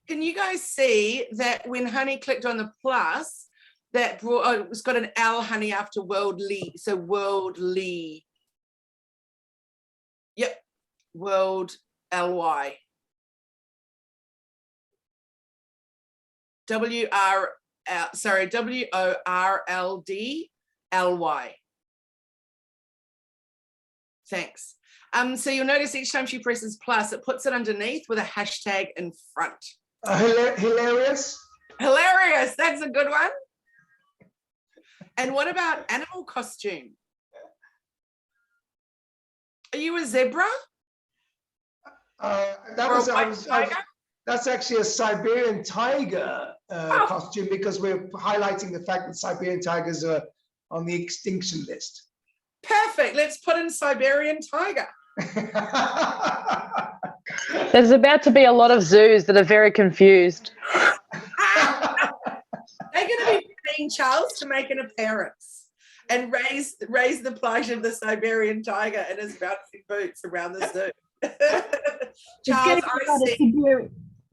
Can you guys see that when Honey clicked on the plus, that brought, oh, it's got an L, Honey, after worldly, so worldly. Yep, world L-Y. W-O-R-L-D-L-Y. Thanks. So you'll notice each time she presses plus, it puts it underneath with a hashtag in front. Hilarious. Hilarious. That's a good one. And what about animal costume? Are you a zebra? That's actually a Siberian tiger costume, because we're highlighting the fact that Siberian tigers are on the extinction list. Perfect. Let's put in Siberian tiger. There's about to be a lot of zoos that are very confused. They're going to be paying Charles to make an appearance and raise the plight of the Siberian tiger in his bouncing boots around the zoo. Charles,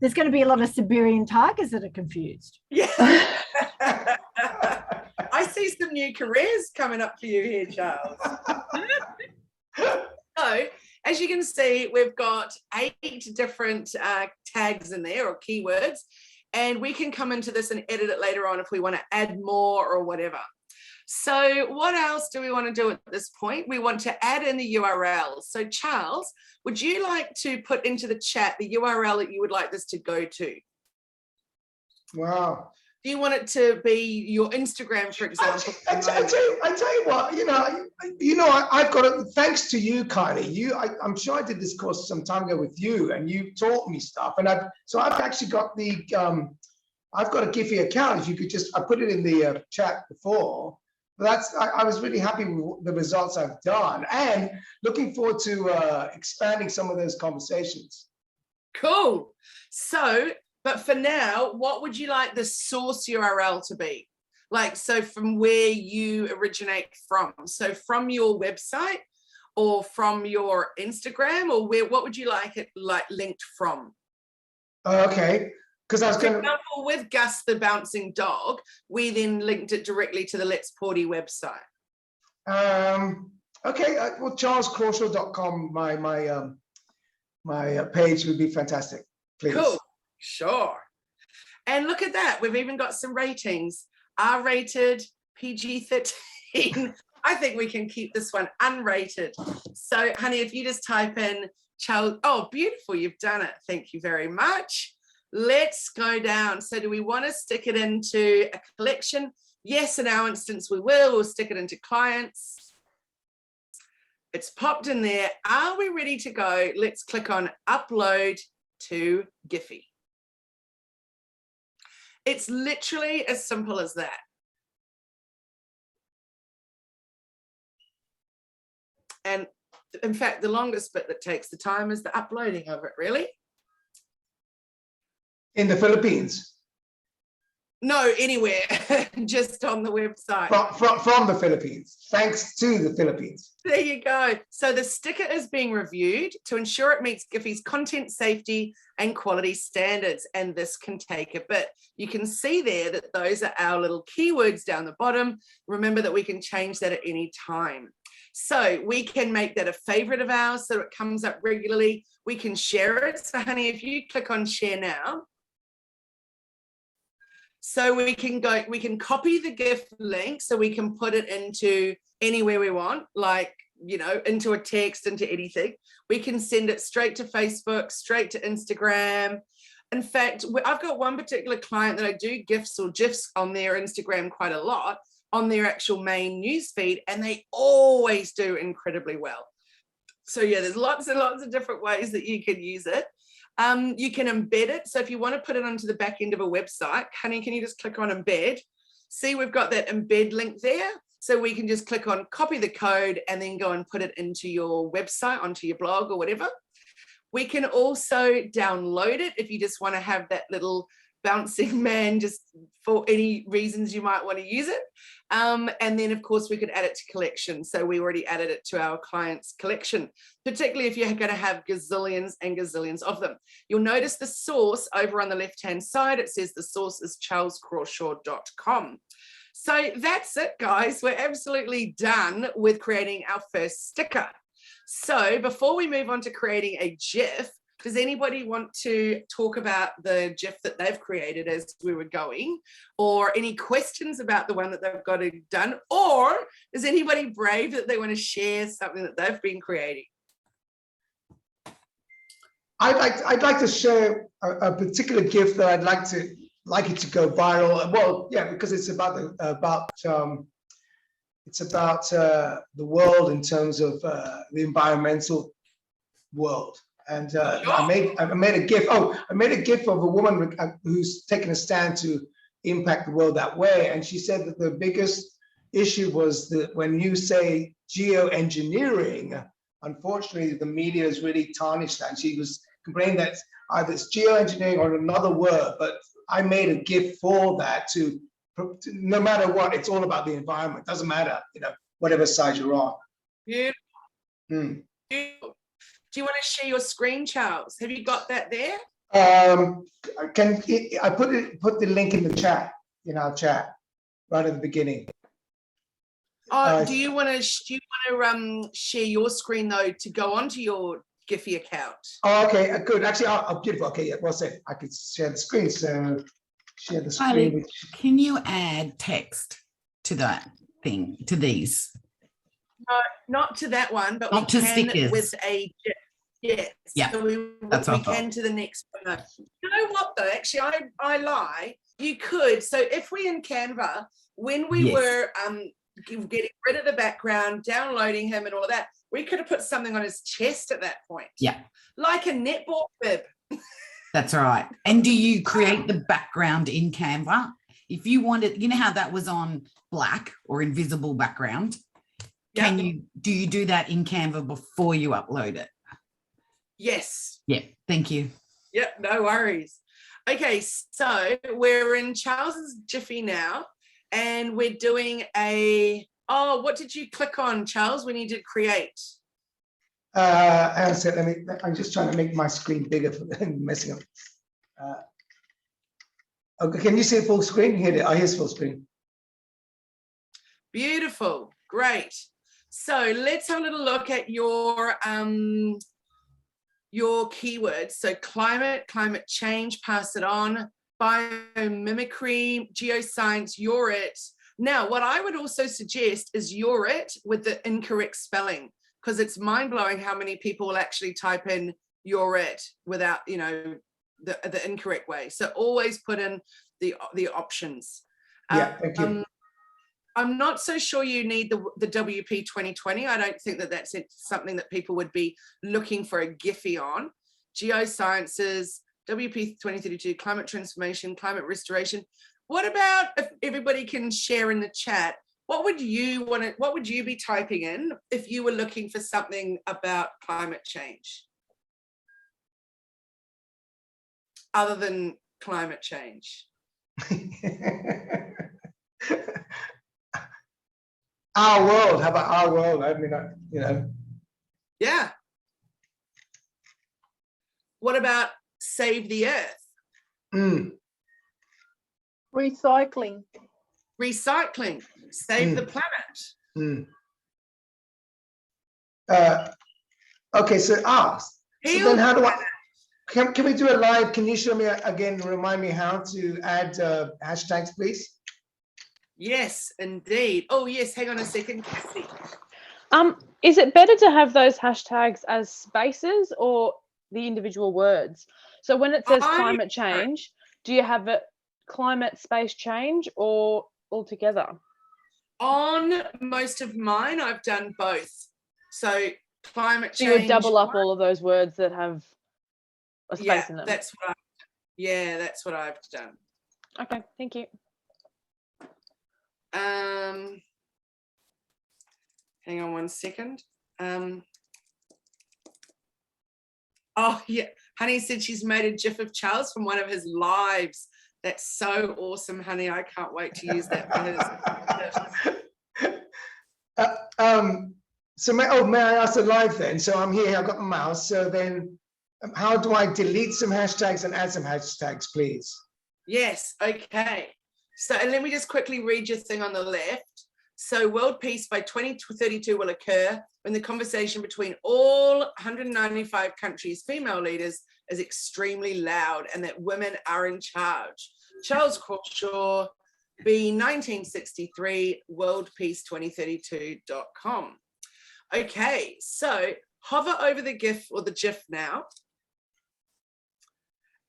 there's going to be a lot of Siberian tigers that are confused. Yeah. I see some new careers coming up for you here, Charles. So, as you can see, we've got 8 different tags in there, or keywords, and we can come into this and edit it later on if we want to add more or whatever. So what else do we want to do at this point? We want to add in the URL. So Charles, would you like to put into the chat the URL that you would like this to go to? Wow. Do you want it to be your Instagram, for example? I tell you what, I've got it, thanks to you, Kylie. I'm sure I did this course some time ago with you, and you taught me stuff. And I've actually got I've got a Giphy account. If you could just, I put it in the chat before. But I was really happy with the results I've done, and looking forward to expanding some of those conversations. Cool. So, but for now, what would you like the source URL to be? Like, so from where you originate from. So from your website or from your Instagram, or what would you like it linked from? Okay. Because I was going to. For example, with Gus the bouncing dog, we then linked it directly to the Let's Porty website. Okay. Well, charlescrawshaw.com, my page would be fantastic. Please. Cool. Sure. And look at that. We've even got some ratings. R-rated, PG-13. I think we can keep this one unrated. So, honey, if you just type in Charles. Oh, beautiful. You've done it. Thank you very much. Let's go down. So do we want to stick it into a collection? Yes, in our instance, we will. We'll stick it into clients. It's popped in there. Are we ready to go? Let's click on upload to Giphy. It's literally as simple as that. And in fact, the longest bit that takes the time is the uploading of it, really. In the Philippines? No, anywhere, just on the website. From the Philippines, thanks to the Philippines. There you go. So the sticker is being reviewed to ensure it meets Giphy's content safety and quality standards, and this can take a bit. You can see there that those are our little keywords down the bottom. Remember that we can change that at any time. So we can make that a favorite of ours so it comes up regularly. We can share it. So honey, if you click on share now, so we can copy the GIF link so we can put it into anywhere we want, like, you know, into a text, into anything. We can send it straight to Facebook, straight to Instagram. In fact, I've got one particular client that I do GIFs or GIFs on their Instagram quite a lot, on their actual main newsfeed, and they always do incredibly well. So yeah, there's lots and lots of different ways that you can use it. You can embed it. So if you want to put it onto the back end of a website, honey, can you just click on embed? See, we've got that embed link there. So we can just click on copy the code and then go and put it into your website, onto your blog or whatever. We can also download it if you just want to have that little bouncing man just for any reasons you might want to use it. And then, of course, we could add it to collection. So we already added it to our clients' collection, particularly if you're going to have gazillions and gazillions of them. You'll notice the source over on the left-hand side. It says the source is charlescrawshaw.com. So that's it, guys. We're absolutely done with creating our first sticker. So before we move on to creating a GIF, does anybody want to talk about the GIF that they've created as we were going, or any questions about the one that they've got it done, or is anybody brave that they want to share something that they've been creating? I'd like to share a particular GIF that I'd like it to go viral. Well, yeah, because it's about the world in terms of the environmental world. And I made a GIF. Oh, I made a GIF of a woman who's taken a stand to impact the world that way. And she said that the biggest issue was that when you say geoengineering, unfortunately, the media has really tarnished that. And she was complaining that either it's geoengineering or another word. But I made a GIF for that to no matter what, it's all about the environment. Doesn't matter, whatever side you're on. Beautiful. Beautiful. Do you want to share your screen, Charles? Have you got that there? I put the link in the chat, in our chat, right at the beginning. Oh, do you want to share your screen though to go onto your Giphy account? Oh, okay, good. Actually, I'll give. Okay, yeah, well said. I could share the screen. So share the screen. Kylie, can you add text to that thing, to these? No, not to that one, but not we to can stickers. with a GIF. Yes. Yeah, so we can to the next one. You know what though? Actually, I lie. You could. So if we in Canva, when we were getting rid of the background, downloading him and all of that, we could have put something on his chest at that point. Yeah. Like a netball bib. That's right. And do you create the background in Canva? If you wanted, you know how that was on black or invisible background? Yep. Do you do that in Canva before you upload it? Yes. Yeah, thank you. Yep, no worries. Okay, so we're in Charles's Giphy now, and we're doing what did you click on, Charles, when you did create? As I said, I'm just trying to make my screen bigger for messing up. Okay, can you see full screen? Here's full screen. Beautiful, great. So let's have a little look at your keywords. So climate change, pass it on, biomimicry, geoscience, you're it. Now, what I would also suggest is you're it with the incorrect spelling, because it's mind-blowing how many people will actually type in you're it without, the incorrect way. So always put in the options. Yeah, thank you. I'm not so sure you need the WP 2020. I don't think that that's something that people would be looking for a Giphy on. Geosciences, WP 2032, climate transformation, climate restoration. What about if everybody can share in the chat? What would you be typing in if you were looking for something about climate change? Other than climate change. Our world. How about our world? Yeah. What about save the earth? Recycling. Recycling. Save the planet. Okay, so then how do I? Can we do a live? Can you show me again? Remind me how to add hashtags, please. Yes, indeed. Oh, yes. Hang on a second, Cassie. Is it better to have those hashtags as spaces or the individual words? So when it says climate change, do you have it climate space change or altogether? On most of mine, I've done both. So climate change. So you would double up all of those words that have a space in them. That's what I've done. Okay, thank you. Hang on one second. Oh, yeah. Honey said she's made a GIF of Charles from one of his lives. That's so awesome, honey. I can't wait to use that for his. So may I ask the live then? So I'm here, I've got the mouse. So then how do I delete some hashtags and add some hashtags, please? Yes, okay. So, and let me just quickly read your thing on the left. So world peace by 2032 will occur when the conversation between all 195 countries' female leaders is extremely loud and that women are in charge. Charles Crawshaw, B 1963, worldpeace2032.com. Okay, so hover over the GIF or the GIF now,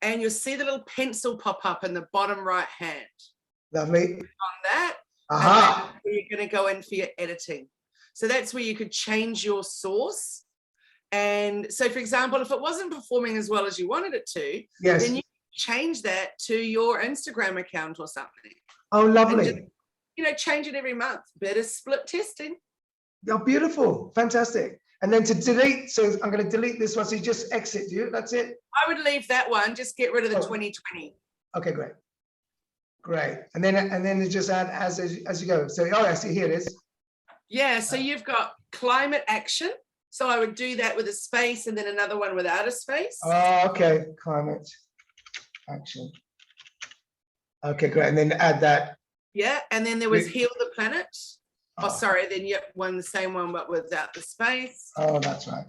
and you'll see the little pencil pop up in the bottom right hand. Lovely. On that, Aha. and you're going to go in for your editing. So that's where you could change your source. And so, for example, if it wasn't performing as well as you wanted it to, Yes. then you change that to your Instagram account or something. Oh, lovely. Just, you know, change it every month. Better split testing. Oh, beautiful. Fantastic. And then to delete, so I'm going to delete this one. So you just exit, that's it? I would leave that one. Just get rid of the 2020. Okay, great. Great. And then you just add as you go. So, oh, I see, here it is. Yeah, so you've got climate action. So I would do that with a space and then another one without a space. Oh, okay. Climate action. Okay, great. And then add that. Yeah, and then there was heal the planet. Oh, Oh. sorry, then you one the same one but without the space. Oh, that's right.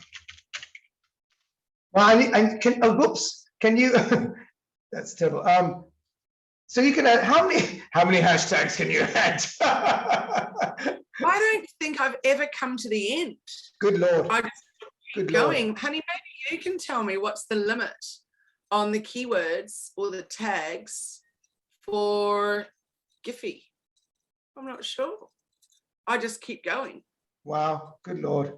Well, whoops. Can you, that's terrible. So you can add, how many hashtags can you add? I don't think I've ever come to the end. Good Lord. I just keep going. Honey, maybe you can tell me what's the limit on the keywords or the tags for Giphy. I'm not sure. I just keep going. Wow, good Lord.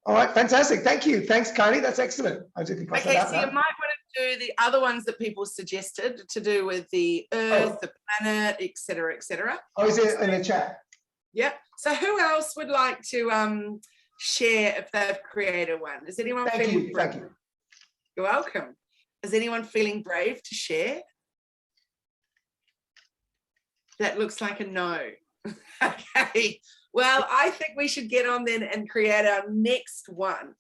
All right, fantastic. Thank you. Thanks, Kylie. That's excellent. I just can Okay, so you might want to do the other ones that people suggested to do with the Earth, the planet, etc., etc. Oh, is it in the chat? Yep. So who else would like to share if they've created one? Is anyone Thank feeling you. brave? Thank you. You're welcome. Is anyone feeling brave to share? That looks like a no. Okay. Well, I think we should get on then and create our next one.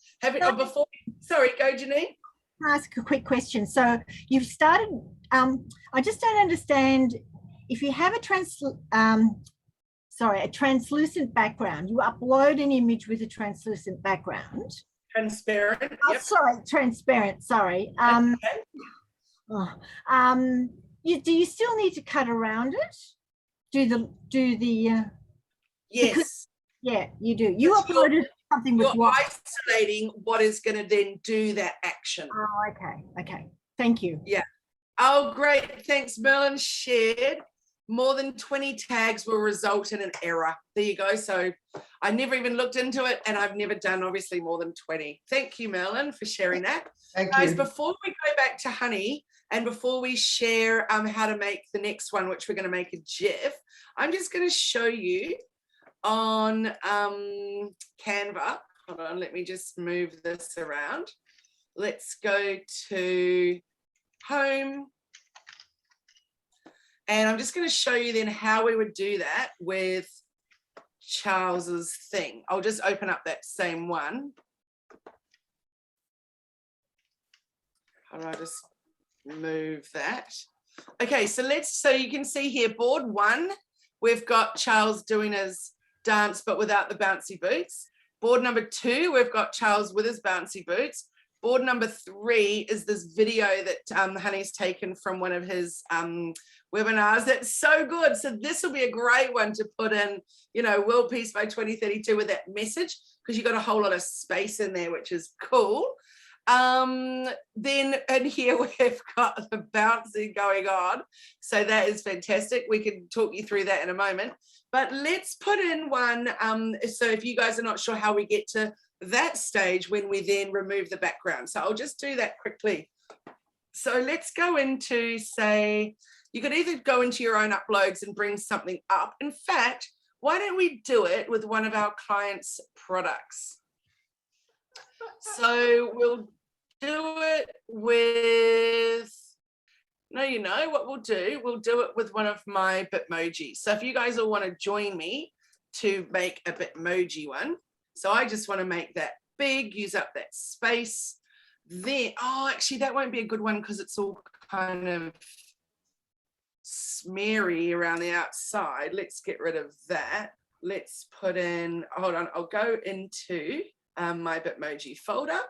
Sorry, go Janine. Can I ask a quick question? So you've started, I just don't understand, if you have a translucent background, you upload an image with a translucent background. Transparent. Oh, Yep. sorry, transparent, sorry. Do you still need to cut around it? Yes. Yeah, you do. You uploaded something with You're what? isolating what is going to then do that action. Oh, okay. Thank you. Yeah. Oh, great. Thanks, Merlin shared. More than 20 tags will result in an error. There you go. So I never even looked into it and I've never done obviously more than 20. Thank you, Merlin, for sharing that. Thank Guys, you. before we go back to Honey and before we share how to make the next one, which we're going to make a GIF, I'm just going to show you on Canva. Hold on, let me just move this around. Let's go to home. And I'm just going to show you then how we would do that with Charles's thing. I'll just open up that same one. How do I just move that? Okay, so you can see here, board one, we've got Charles doing his dance, but without the bouncy boots. Board number two, we've got Charles with his bouncy boots. Board number three is this video that Honey's taken from one of his webinars. That's so good. So this will be a great one to put in, you know, World Peace by 2032 with that message, because you've got a whole lot of space in there, which is cool. Then in here we've got the bouncing going on. So that is fantastic. We can talk you through that in a moment. But let's put in one. So if you guys are not sure how we get to that stage when we then remove the background. So I'll just do that quickly. So let's go into, say, you could either go into your own uploads and bring something up. In fact, why don't we do it with one of our clients' products? So we'll do with, no, you know what we'll do? We'll do it with one of my Bitmojis. So if you guys all want to join me to make a Bitmoji one. So I just want to make that big, use up that space. Then, oh, actually that won't be a good one because it's all kind of smeary around the outside. Let's get rid of that. Let's put in, hold on, I'll go into my Bitmoji folder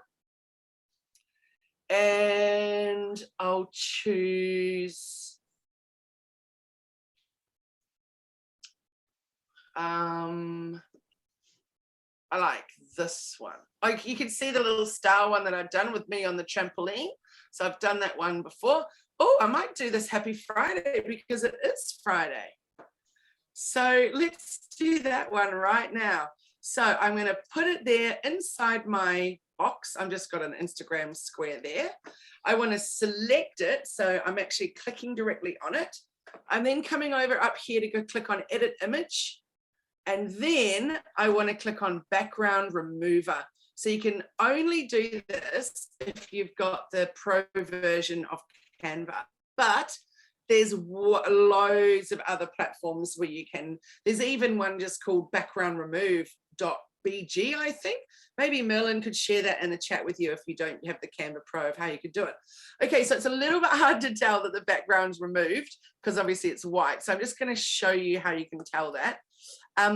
and I'll choose I like this one. Like you can see the little star one that I've done with me on the trampoline. So I've done that one before. Oh, I might do this Happy Friday because it is Friday. So let's do that one right now. So I'm going to put it there inside my box. I've just got an Instagram square there. I want to select it. So I'm actually clicking directly on it. I'm then coming over up here to go click on Edit Image. And then I want to click on Background Remover. So you can only do this if you've got the pro version of Canva. But there's loads of other platforms where you can, there's even one just called backgroundremove.bg, I think. Maybe Merlin could share that in the chat with you if you don't have the Canva Pro of how you could do it. Okay, so it's a little bit hard to tell that the background's removed because obviously it's white. So I'm just going to show you how you can tell that.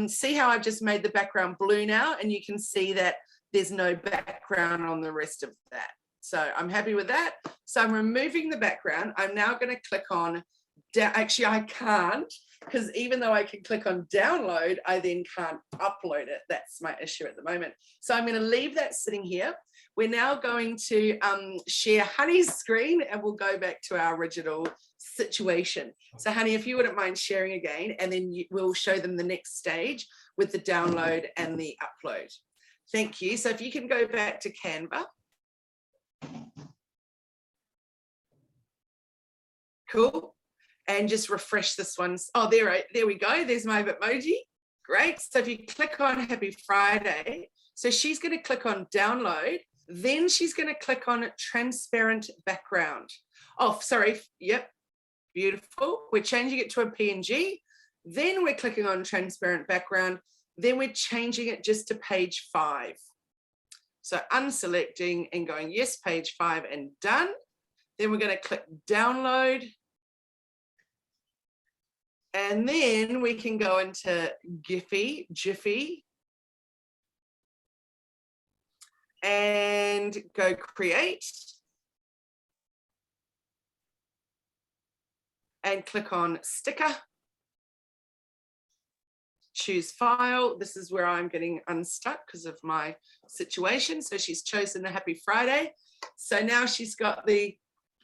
See how I've just made the background blue now, and you can see that there's no background on the rest of that. So I'm happy with that. So I'm removing the background. I'm now going to click on, actually I can't, because even though I can click on download, I then can't upload it. That's my issue at the moment. So I'm going to leave that sitting here. We're now going to share Honey's screen and we'll go back to our original situation. So Honey, if you wouldn't mind sharing again, and then we'll show them the next stage with the download and the upload. Thank you. So if you can go back to Canva. Cool. And just refresh this one. Oh, there we go. There's my Bitmoji. Great. So if you click on Happy Friday, so she's going to click on download. Then she's going to click on transparent background. Oh, sorry. Yep. Beautiful. We're changing it to a PNG. Then we're clicking on transparent background. Then we're changing it just to page 5. So unselecting and going, yes, page 5 and done. Then we're going to click download. And then we can go into Giphy, and go create. And click on sticker. Choose file. This is where I'm getting unstuck because of my situation. So she's chosen the Happy Friday. So now she's got the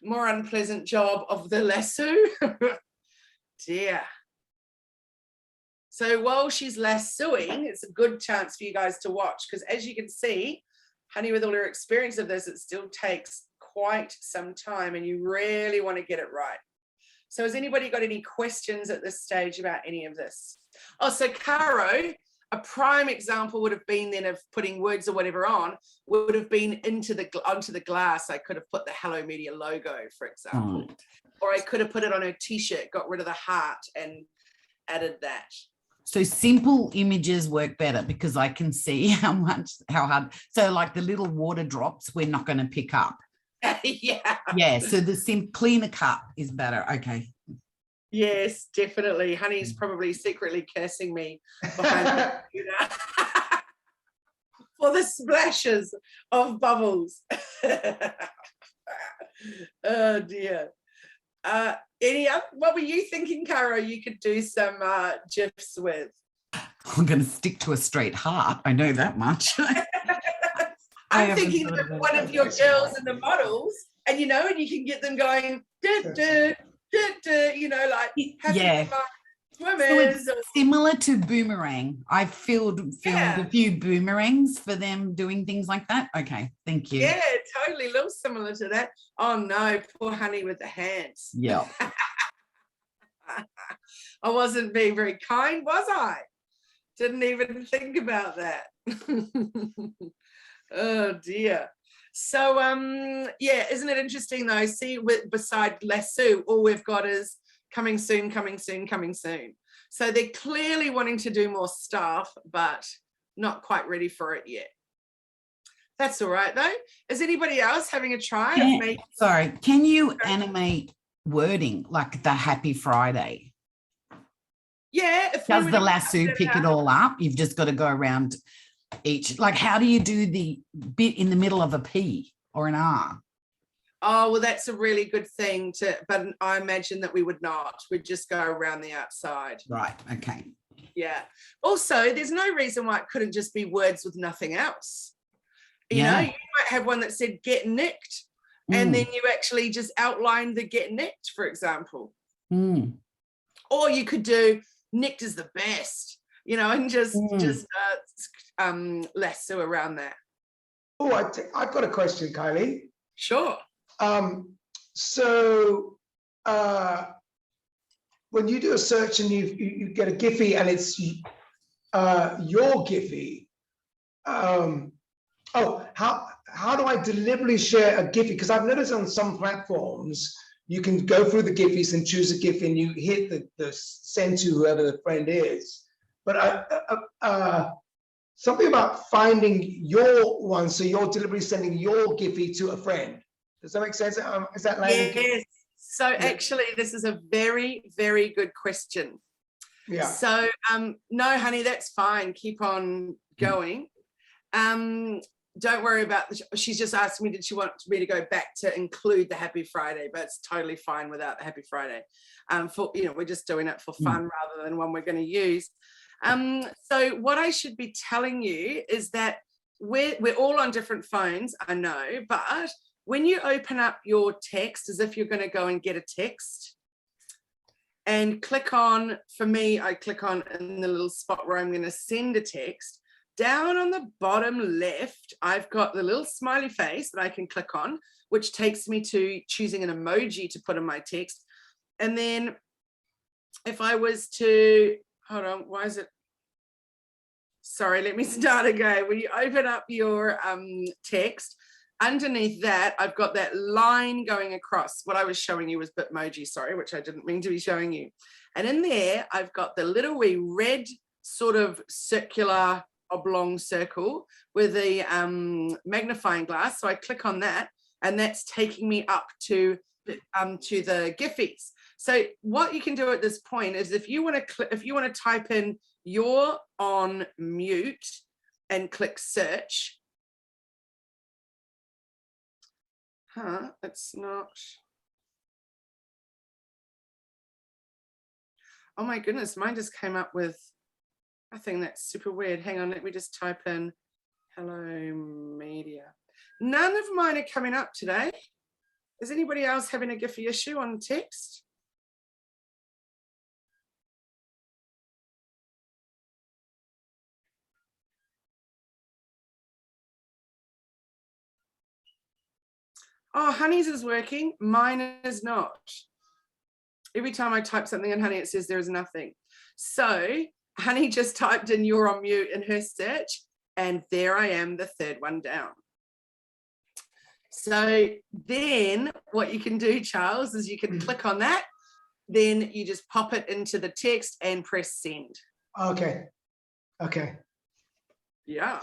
more unpleasant job of the lasso. Dear. So while she's lassoing, it's a good chance for you guys to watch because as you can see, Honey, with all her experience of this, it still takes quite some time and you really want to get it right. So has anybody got any questions at this stage about any of this? Oh, so Caro, a prime example would have been then of putting words or whatever on, would have been onto the glass. I could have put the Hello Media logo, for example. Right. Or I could have put it on her t-shirt, got rid of the heart and added that. So simple images work better because I can see how hard. So like the little water drops, we're not going to pick up. Yeah. Yeah. So the cleaner cut is better. Okay. Yes, definitely. Honey's probably secretly cursing me behind the computer for the splashes of bubbles. Oh dear. What were you thinking, Caro? You could do some GIFs with. I'm going to stick to a straight heart. I know that much. I'm thinking of one of your girls and the models, and and you can get them going, like happy swimmers. So it's similar to boomerang. I've filmed a few boomerangs for them doing things like that. Okay, thank you. Yeah, totally. A little similar to that. Oh no, poor Honey with the hands. Yeah. I wasn't being very kind, was I? Didn't even think about that. Oh dear. So yeah, isn't it interesting though? See, beside lasso, all we've got is coming soon, coming soon, coming soon. So they're clearly wanting to do more stuff, but not quite ready for it yet. That's all right though. Is anybody else having a try? Sorry, can you animate wording like the Happy Friday? Yeah. Does the lasso pick it all up? You've just got to go around each. Like, how do you do the bit in the middle of a P or an R? Oh, well, that's a really good thing but I imagine that we would not. We'd just go around the outside. Right. Okay. Yeah. Also, there's no reason why it couldn't just be words with nothing else. You know, you might have one that said get nicked, and then you actually just outline the get nicked, for example. Or you could do nicked is the best, you know, and just lasso around that. Oh, I've got a question, Kylie. Sure. So when you do a search and you get a Giphy and it's your Giphy, how do I deliberately share a Giphy? Because I've noticed on some platforms you can go through the Giphies and choose a Giphy and you hit the send to whoever the friend is. But something about finding your one, so you're deliberately sending your Giphy to a friend. Does that make sense? Is that landing? Yes. So actually, this is a very, very good question. Yeah. So no, honey, that's fine. Keep on going. Don't worry about she's just asked me, did she want me to go back to include the Happy Friday, but it's totally fine without the Happy Friday. For, you know, we're just doing it for fun rather than one we're going to use. So what I should be telling you is that we're all on different phones, I know, but when you open up your text, as if you're going to go and get a text, and click on, for me, I click on in the little spot where I'm going to send a text. Down on the bottom left, I've got the little smiley face that I can click on, which takes me to choosing an emoji to put in my text. And then if I was to, hold on, why is it? Sorry, let me start again. When you open up your text, underneath that, I've got that line going across. What I was showing you was Bitmoji, sorry, which I didn't mean to be showing you. And in there, I've got the little wee red sort of circular oblong circle with the magnifying glass. So I click on that, and that's taking me up to the Giphies. So what you can do at this point is if you want to type in "you're on mute" and click search. It's not. Oh my goodness, mine just came up with a thing that's super weird. Hang on, let me just type in hello media. None of mine are coming up today. Is anybody else having a Giphy issue on text? Oh, Honey's is working. Mine is not. Every time I type something in Honey, it says there is nothing. So Honey just typed in "you're on mute" in her search, and there I am, the third one down. So then what you can do, Charles, is you can click on that, then you just pop it into the text and press send. Okay. Yeah.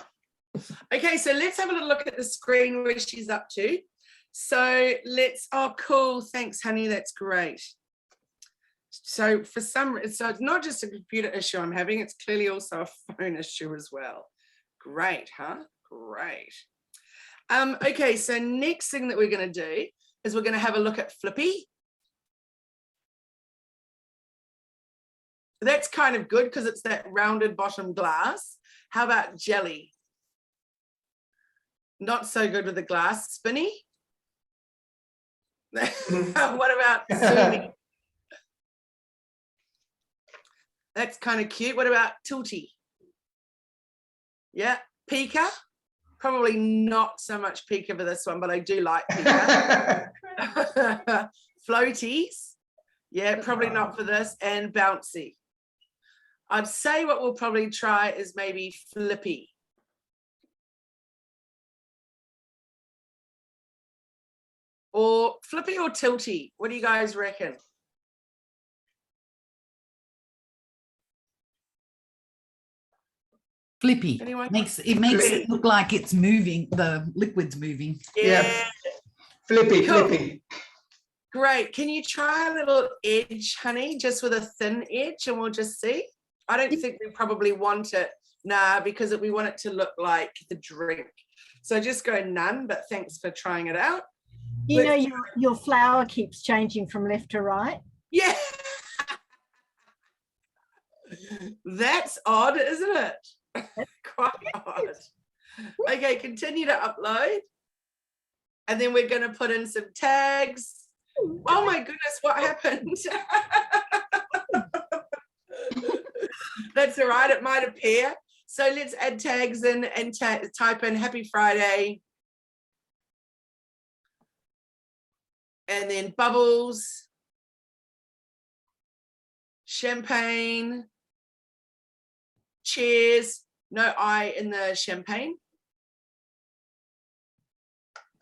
Okay, so let's have a little look at the screen where she's up to. So oh, cool. Thanks, Honey. That's great. So so it's not just a computer issue I'm having, it's clearly also a phone issue as well. Great, huh? Great. Okay, so next thing that we're going to do is we're going to have a look at Flippy. That's kind of good because it's that rounded bottom glass. How about Jelly? Not so good with the glass. Spinny? What about Sumi? That's kind of cute. What about Tilty? Yeah, Pika? Probably not so much Pika for this one, but I do like Pika. Floaties? Yeah, probably not for this. And Bouncy. I'd say what we'll probably try is maybe Flippy. or flippy or tilty? What do you guys reckon? Flippy. Anyone? Makes it look like it's moving. The liquid's moving. Yeah. Flippy, Cool. flippy. Great. Can you try a little edge, honey, just with a thin edge, and we'll just see? I don't think we probably want it, because we want it to look like the drink. So just go none, but thanks for trying it out. You know, your flower keeps changing from left to right. Yeah. That's odd, isn't it? Quite odd. Okay, continue to upload. And then we're going to put in some tags. Oh my goodness, what happened? That's all right, it might appear. So let's add tags in and type in Happy Friday. And then bubbles, champagne, cheers, no I in the champagne.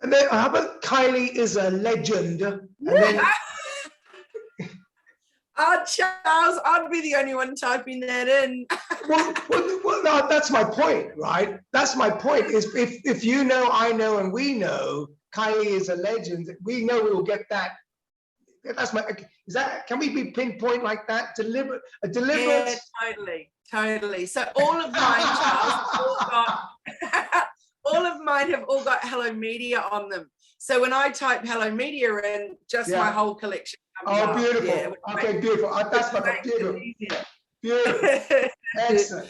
And then how about Kylie is a legend? And then Oh, Charles, I'd be the only one typing that in. well, no, that's my point, right? That's my point. Is if you know, I know, and we know Kylie is a legend, we know we will get that. That's my. Is that? Can we be pinpoint like that? Deliberate. Yeah, totally. So all of mine, Charles, all of mine have all got Hello Media on them. So when I type Hello Media in, just my whole collection comes Oh, up. beautiful. Yeah, Okay, beautiful. That's my beautiful. Beautiful. Excellent.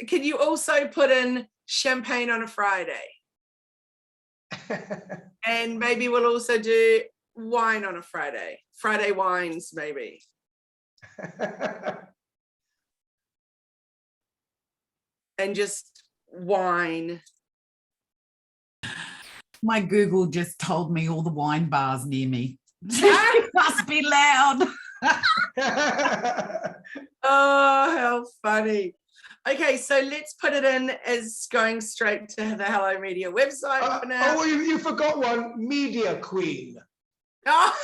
Can you also put in champagne on a Friday? And maybe we'll also do wine on a Friday. Friday wines, maybe. And just wine. My Google just told me all the wine bars near me. It must be loud. Oh, how funny. Okay, so let's put it in as going straight to the Hello Media website for now. Oh, you forgot one, Media Queen. Oh,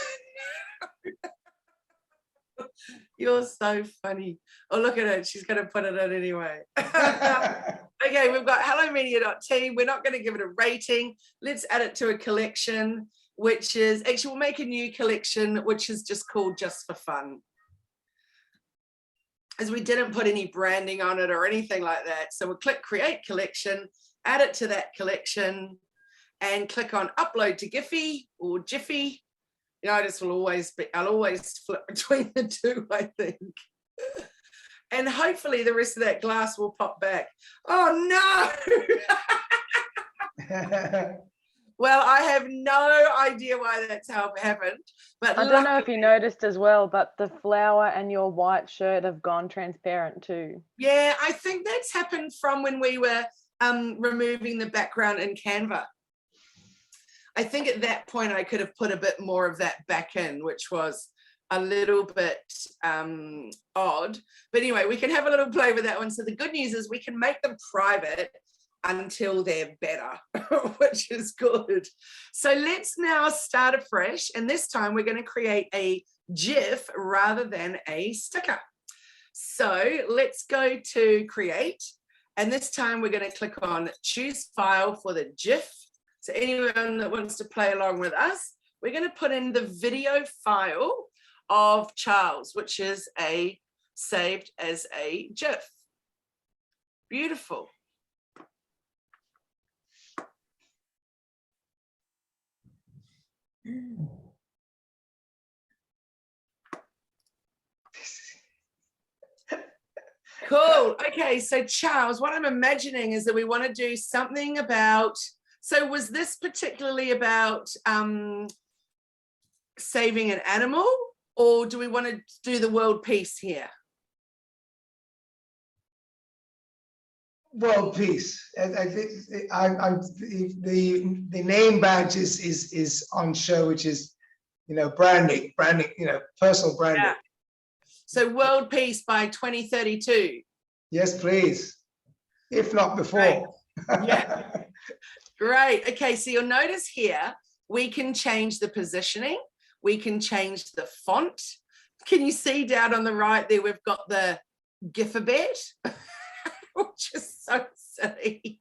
you're so funny. Oh, look at it. She's going to put it in anyway. Okay, we've got hellomedia.t. We're not going to give it a rating. Let's add it to a collection, which is, actually, we'll make a new collection, which is just called Just for Fun. As we didn't put any branding on it or anything like that. So we'll click Create Collection, add it to that collection, and click on Upload to Giphy or Giphy. You know, I'll always flip between the two, I think. And hopefully the rest of that glass will pop back. Oh no! Well, I have no idea why that's how it happened. But I don't know if you noticed as well, but the flower and your white shirt have gone transparent too. Yeah, I think that's happened from when we were removing the background in Canva. I think at that point I could have put a bit more of that back in, which was a little bit odd. But anyway, we can have a little play with that one. So the good news is we can make them private until they're better, which is good. So let's now start afresh. And this time we're going to create a GIF rather than a sticker. So let's go to create. And this time we're going to click on choose file for the GIF. So anyone that wants to play along with us, we're going to put in the video file of Charles, which is saved as a GIF. Beautiful. Cool. Okay, so Charles, what I'm imagining is that we want to do something about, so was this particularly about saving an animal, or do we want to do the world peace here? World peace. I think the name badge is on show, which is, you know, branding, you know, personal branding. Yeah. So world peace by 2032. Yes, please. If not before. Great. Yeah. Great. Okay, so you'll notice here we can change the positioning. We can change the font. Can you see down on the right there, we've got the Giphy, which is so silly.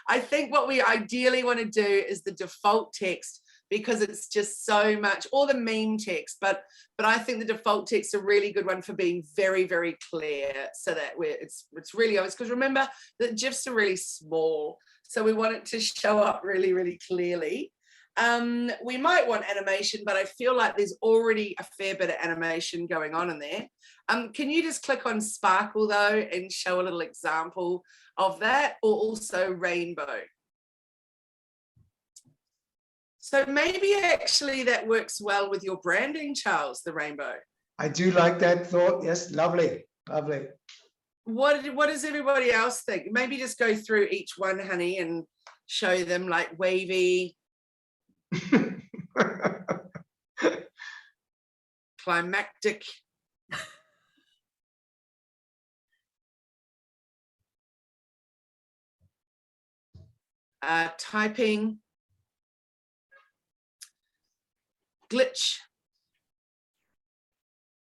I think what we ideally want to do is the default text, because it's just so much, or the meme text, but I think the default text is a really good one for being very, very clear, so that it's really obvious, because remember that GIFs are really small, so we want it to show up really, really clearly. We might want animation, but I feel like there's already a fair bit of animation going on in there. Can you just click on sparkle though and show a little example of that, or also rainbow? So maybe actually that works well with your branding, Charles, the rainbow. I do like that thought. Yes, lovely, lovely. What does everybody else think? Maybe just go through each one, honey, and show them like wavy, climactic. Typing. Glitch.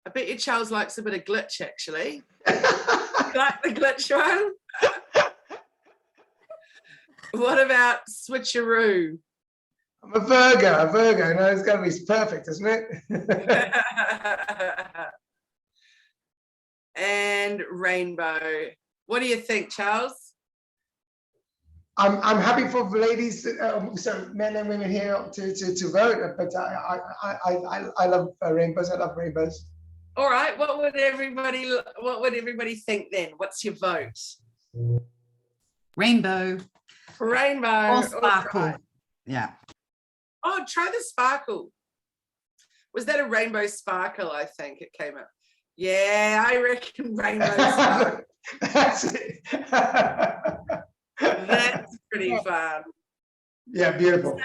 I bet you Charles likes a bit of glitch, actually. You like the glitch one? What about switcheroo? I'm a Virgo. No, it's got to be perfect, isn't it? And rainbow. What do you think, Charles? I'm happy for ladies, so men and women here to vote, but I love rainbows. I love rainbows. All right. What would everybody think then? What's your vote? Rainbow. Rainbow. Or sparkle. Right. Yeah. Oh, try the sparkle. Was that a rainbow sparkle? I think it came up. Yeah, I reckon rainbow sparkle. That's it. That's pretty fun. Yeah, beautiful. So,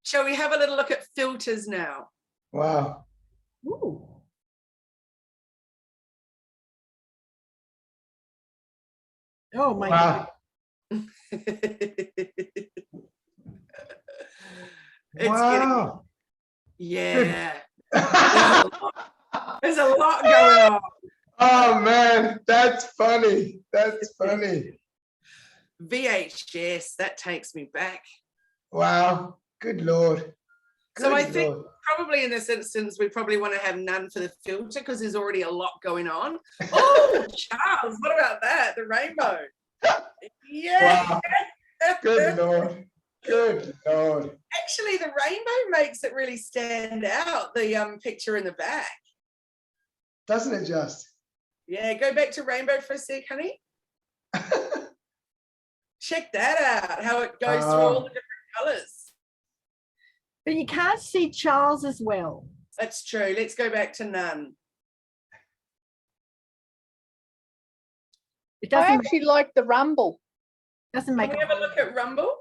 shall we have a little look at filters now? Wow. Ooh. Oh my God. Wow. It's Wow. yeah. There's a lot going on. Oh man, that's funny. That's funny. VHS, that takes me back. Wow. Good Lord. So I Good think Lord. probably in this instance, we probably want to have none for the filter, because there's already a lot going on. Oh, Charles, what about that? The rainbow. Yeah. Wow. Good Lord. Good Lord. Actually, the rainbow makes it really stand out, the picture in the back. Doesn't it just? Yeah, go back to rainbow for a sec, honey. Check that out, how it goes through all the different colours. But you can't see Charles as well. That's true. Let's go back to none. It I doesn't, actually like the rumble. doesn't Can make we it. have a look at Rumble?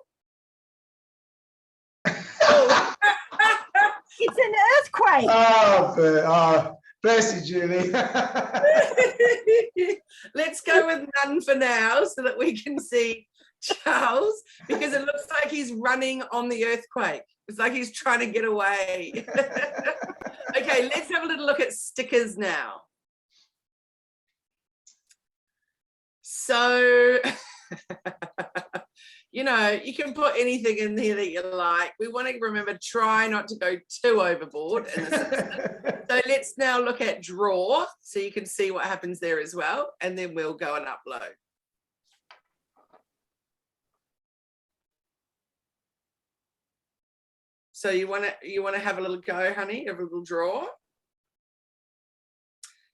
It's an earthquake. Oh, bless you, Julie. Let's go with none for now, so that we can see Charles, because it looks like he's running on the earthquake. It's like he's trying to get away. Okay, let's have a little look at stickers now. So, you know, you can put anything in there that you like. We want to remember, try not to go too overboard in this instance. So let's now look at draw, so you can see what happens there as well, and then we'll go and upload. So you want to have a little go, honey, have a little draw.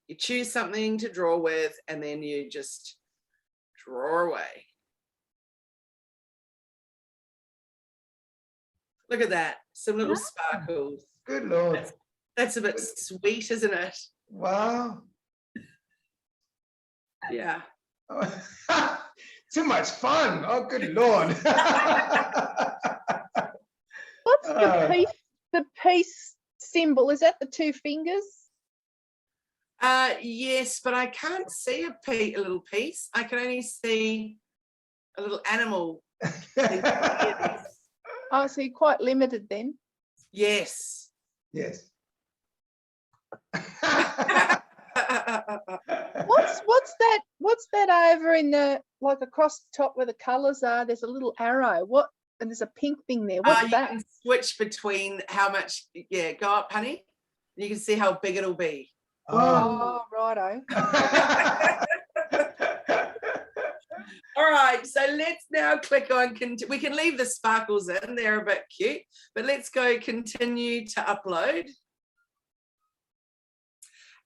You choose something to draw with, and then you just draw away. Look at that, some little sparkles. Good Lord. That's a bit sweet, isn't it? Wow. Yeah. Too much fun. Oh, good Lord. What's the peace symbol? Is that the two fingers? Yes, but I can't see a little piece. I can only see a little animal. Oh, so you're quite limited then. Yes. Yes. What's that over in the, like across the top where the colours are? There's a little arrow. What? And there's a pink thing there. What's You that? can switch between how much, yeah, go up, honey. You can see how big it'll be. Oh, righto. All right, so let's now click on, we can leave the sparkles in, they're a bit cute, but let's go continue to upload.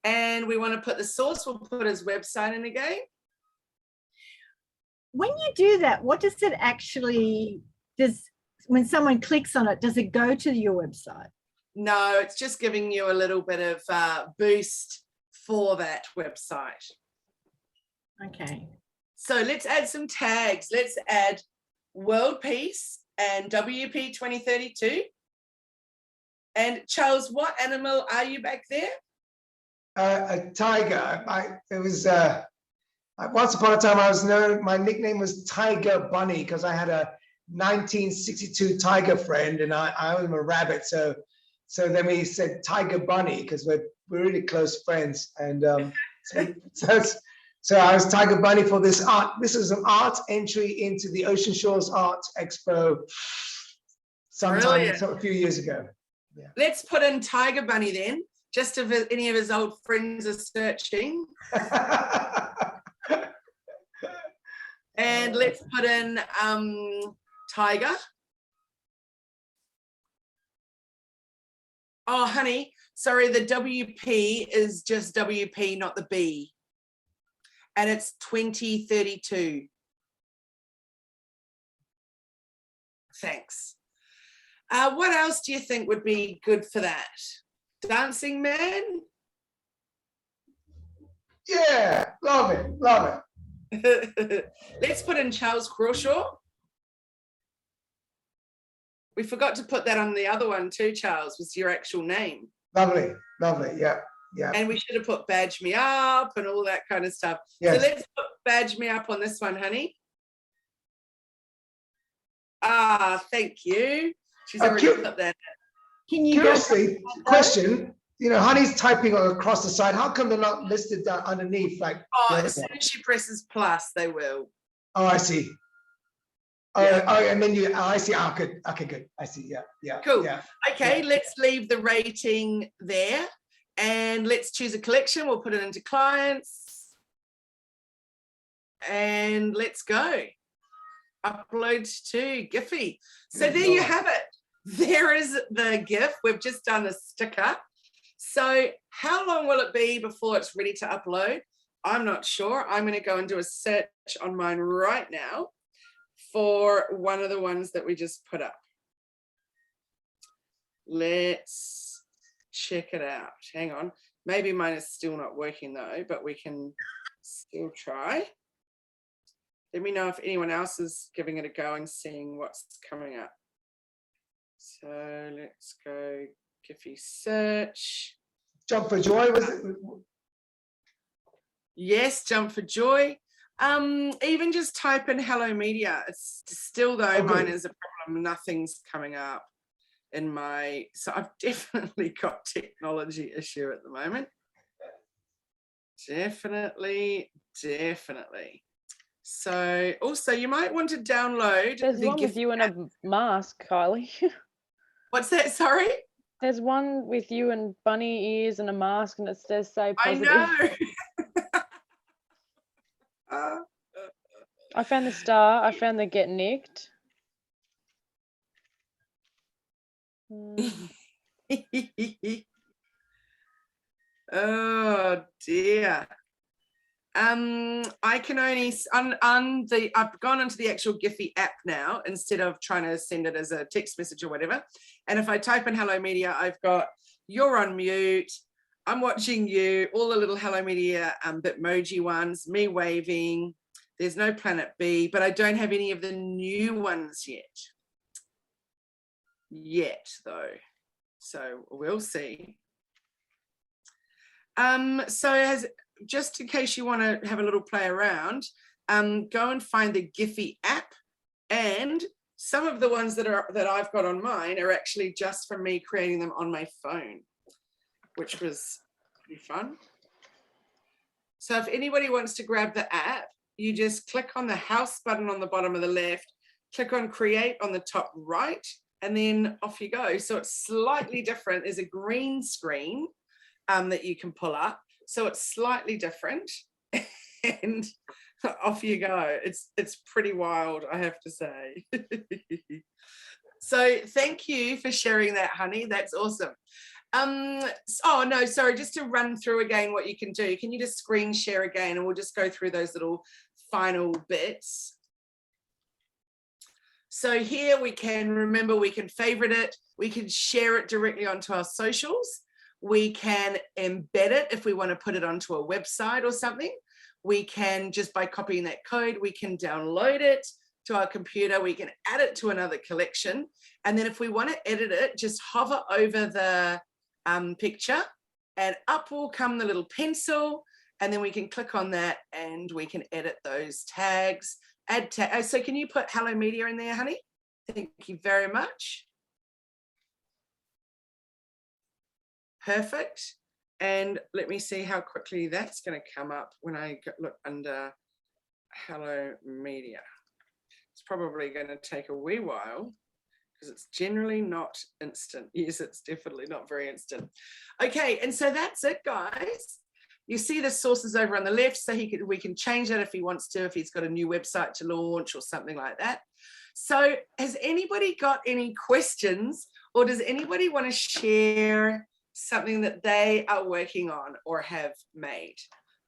And we want to put the source, we'll put his website in again. When you do that, what does it actually, when someone clicks on it, does it go to your website? No, it's just giving you a little bit of boost for that website. Okay. So let's add some tags. Let's add World Peace and WP 2032. And Charles, what animal are you back there? A tiger. Once upon a time, I was known, my nickname was Tiger Bunny because I had a 1962 tiger friend and I was a rabbit. So then we said Tiger Bunny because we're really close friends. And so I was Tiger Bunny for this art. This is an art entry into the Ocean Shores Art Expo a few years ago. Yeah. Let's put in Tiger Bunny then, just if any of his old friends are searching. And let's put in tiger. Oh, honey, sorry, the WP is just WP, not the B. And it's 2032. Thanks. What else do you think would be good for that? Dancing man? Yeah, love it, love it. Let's put in Charles Crawshaw. We forgot to put that on the other one too, Charles, was your actual name. Lovely, lovely, yeah, yeah. And we should have put badge me up and all that kind of stuff. Yes. So let's put badge me up on this one, honey. Ah, thank you. She's already put that. Can you Curiously, question, you know, honey's typing across the side. How come they're not listed down underneath? Like, as soon as she presses plus, they will. Oh, I see. Yeah. Oh, and then I see. Oh, good. Okay, good. I see. Yeah, yeah. Cool. Yeah, okay, yeah. Let's leave the rating there and let's choose a collection. We'll put it into clients and let's go. Upload to Giphy. So there you have it. There is the GIF. We've just done a sticker. So how long will it be before it's ready to upload? I'm not sure. I'm going to go and do a search on mine right now for one of the ones that we just put up. Let's check it out. Hang on. Maybe mine is still not working though, but we can still try. Let me know if anyone else is giving it a go and seeing what's coming up. So let's go Giphy search. Jump for joy, was it? Yes, jump for joy. Even just type in hello media. It's still though, mine is a problem. Nothing's coming up in my, so I've definitely got technology issue at the moment. Definitely. So also you might want to download. There's one with you in a mask, Kylie. What's that? Sorry? There's one with you and bunny ears and a mask and it says "Say Positive." I know. I found the star. I found the get nicked. Oh dear. I can only I've gone onto the actual Giphy app now instead of trying to send it as a text message or whatever. And if I type in hello media, I've got you're on mute, I'm watching you, all the little hello media Bitmoji ones, me waving. There's no Planet B, but I don't have any of the new ones yet though. So we'll see. So just in case you want to have a little play around, go and find the Giphy app and some of the ones that I've got on mine are actually just from me creating them on my phone, which was pretty fun. So if anybody wants to grab the app, you just click on the house button on the bottom of the left, click on create on the top right, and then off you go. So it's slightly different. There's a green screen that you can pull up. So it's slightly different and off you go. It's pretty wild, I have to say. So thank you for sharing that, honey. That's awesome. Oh no, sorry, just to run through again what you can do. Can you just screen share again, and we'll just go through those little final bits. So here we can, remember, we can favorite it, we can share it directly onto our socials, we can embed it if we want to put it onto a website or something. We can, just by copying that code, we can download it to our computer, we can add it to another collection, and then if we want to edit it, just hover over the picture and up will come the little pencil, and then we can click on that and we can edit those tags, add tag. So can you put Hello Media in there, honey? Thank you very much. Perfect. And let me see how quickly that's going to come up when I look under Hello Media. It's probably going to take a wee while because it's generally not instant. Yes, it's definitely not very instant. Okay, and so that's it, guys. You see the sources over on the left, so we can change that if he wants to, if he's got a new website to launch or something like that. So has anybody got any questions, or does anybody want to share something that they are working on or have made?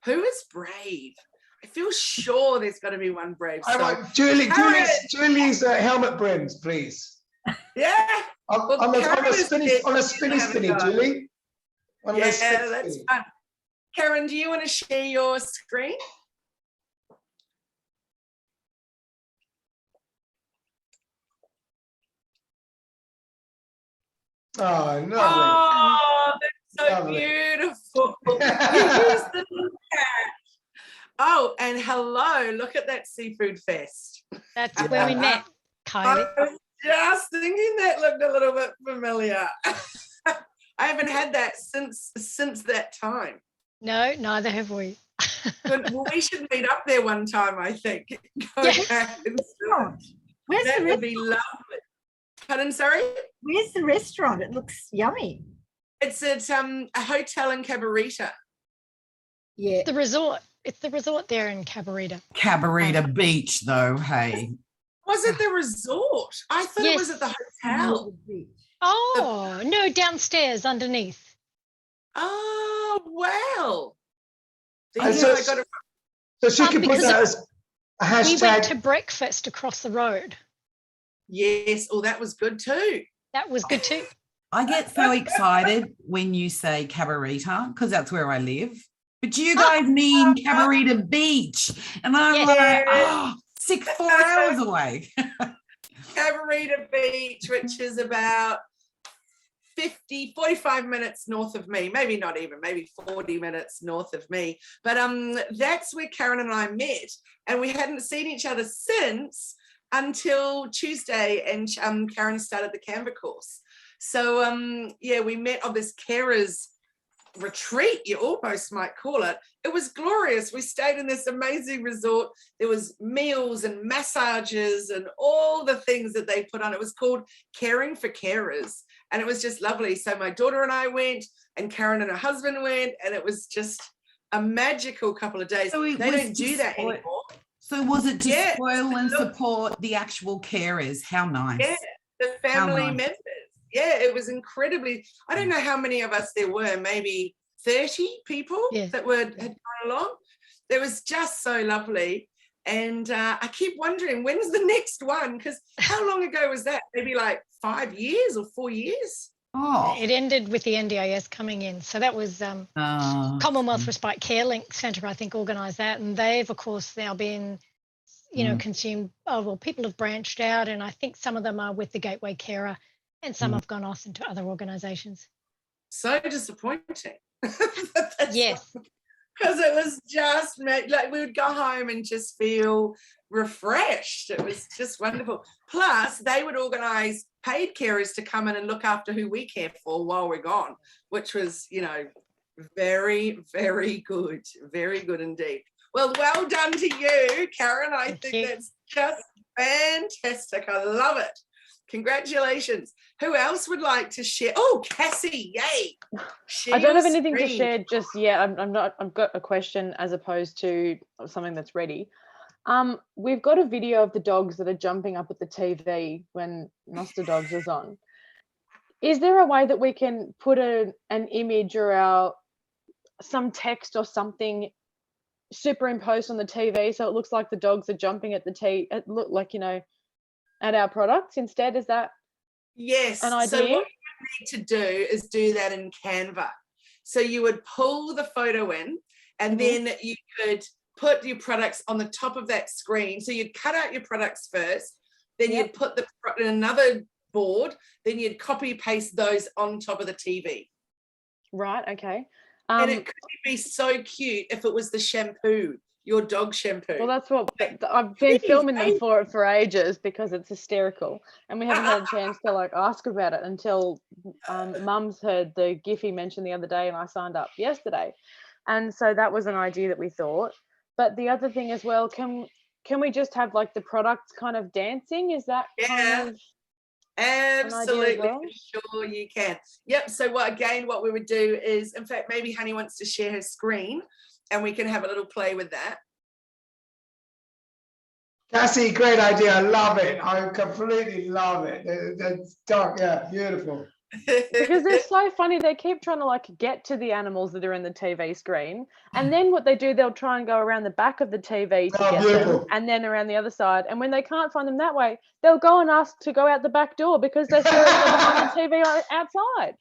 Who is brave? I feel sure there's got to be one brave. I want Julie's helmet brims, please. Yeah. On a spinny, Julie. Yeah, that's fun. Karen, do you want to share your screen? Oh, no. Oh, that's so Lovely. beautiful. Who's the cat? Oh, and hello, look at that seafood fest. That's where we met, Kylie. I was just thinking that looked a little bit familiar. I haven't had that since that time. No, neither have we. Good. Well, we should meet up there one time, I think. Where's That the would be lovely. Pardon, sorry? Where's the restaurant? It looks yummy. It's at a hotel in Cabarita. Yeah. The resort. It's the resort there in Cabarita. Cabarita Beach, though, hey. Was it the resort? I thought it was at the hotel. Oh, no, downstairs underneath. Oh, well. And so she could put because that as a hashtag. We went to breakfast across the road. Yes. Oh, that was good too. That was good too. I get so excited when you say Cabarita because that's where I live. But you guys mean Cabarita Beach. And I'm like, oh, 4 hours away. Cabarita Beach, which is about 45 minutes north of me, maybe not even, maybe 40 minutes north of me. But that's where Karen and I met, and we hadn't seen each other since until Tuesday, and Karen started the Canva course. So yeah, we met on this carers retreat, you almost might call it. It was glorious. We stayed in this amazing resort. There was meals and massages and all the things that they put on. It was called Caring for Carers, and it was just lovely. So my daughter and I went, and Karen and her husband went, and it was just a magical couple of days. So they don't do that anymore. So was it to spoil and support the actual carers? How nice. Yeah, the family members. Yeah, it was incredibly, I don't know how many of us there were, maybe 30 people that had gone along. It was just so lovely. And I keep wondering, when's the next one? Because how long ago was that? Maybe like 5 years or 4 years? Oh. It ended with the NDIS coming in. So that was Commonwealth Respite Care Link Centre, I think, organised that. And they've, of course, now been, you know, consumed. Oh, well, people have branched out, and I think some of them are with the Gateway Carer, and some have gone off into other organisations. So disappointing. Yes. because it was just like we would go home and just feel refreshed. It was just wonderful. Plus, they would organise paid carers to come in and look after who we care for while we're gone, which was, you know, very, very good. Very good indeed. Well done to you, Karen. I think that's just fantastic. I love it. Congratulations. Who else would like to share? Oh, Cassie, yay. I don't have anything to share just yet. I've got a question as opposed to something that's ready. We've got a video of the dogs that are jumping up at the TV when Muster Dogs was on. Is there a way that we can put an image or some text or something superimposed on the TV so it looks like the dogs are jumping at the it look like, you know, at our products instead? Is that an idea? So what you need to do is do that in Canva. So you would pull the photo in and then you could put your products on the top of that screen. So you'd cut out your products first, then you'd put them in another board, then you'd copy paste those on top of the TV. Right, okay. And it could be so cute if it was the shampoo, your dog shampoo. Well, that's what I've been filming them for ages because it's hysterical, and we haven't had a chance to like ask about it until Mum's heard the Giphy mentioned the other day, and I signed up yesterday, and so that was an idea that we thought. But the other thing as well, can we just have like the products kind of dancing? Is that kind of absolutely well? sure you can. Yep. So what we would do is, in fact, maybe Honey wants to share her screen and we can have a little play with that. Cassie, great idea. I love it. I completely love it. That's dark. Yeah, beautiful. Because they're so funny. They keep trying to like get to the animals that are in the TV screen, and then what they do, they'll try and go around the back of the TV to get them, and then around the other side. And when they can't find them that way, they'll go and ask to go out the back door because they're behind the TV outside.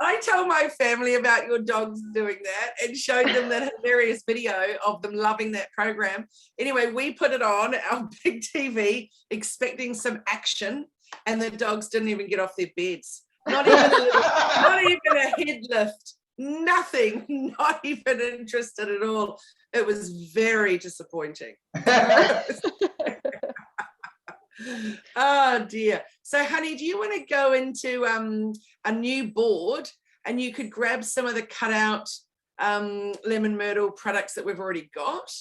I told my family about your dogs doing that and showed them that hilarious video of them loving that program. Anyway, we put it on our big TV expecting some action, and the dogs didn't even get off their beds. Not even a head lift. Nothing. Not even interested at all. It was very disappointing. Oh dear. So Honey, do you want to go into a new board and you could grab some of the cut out lemon myrtle products that we've already got?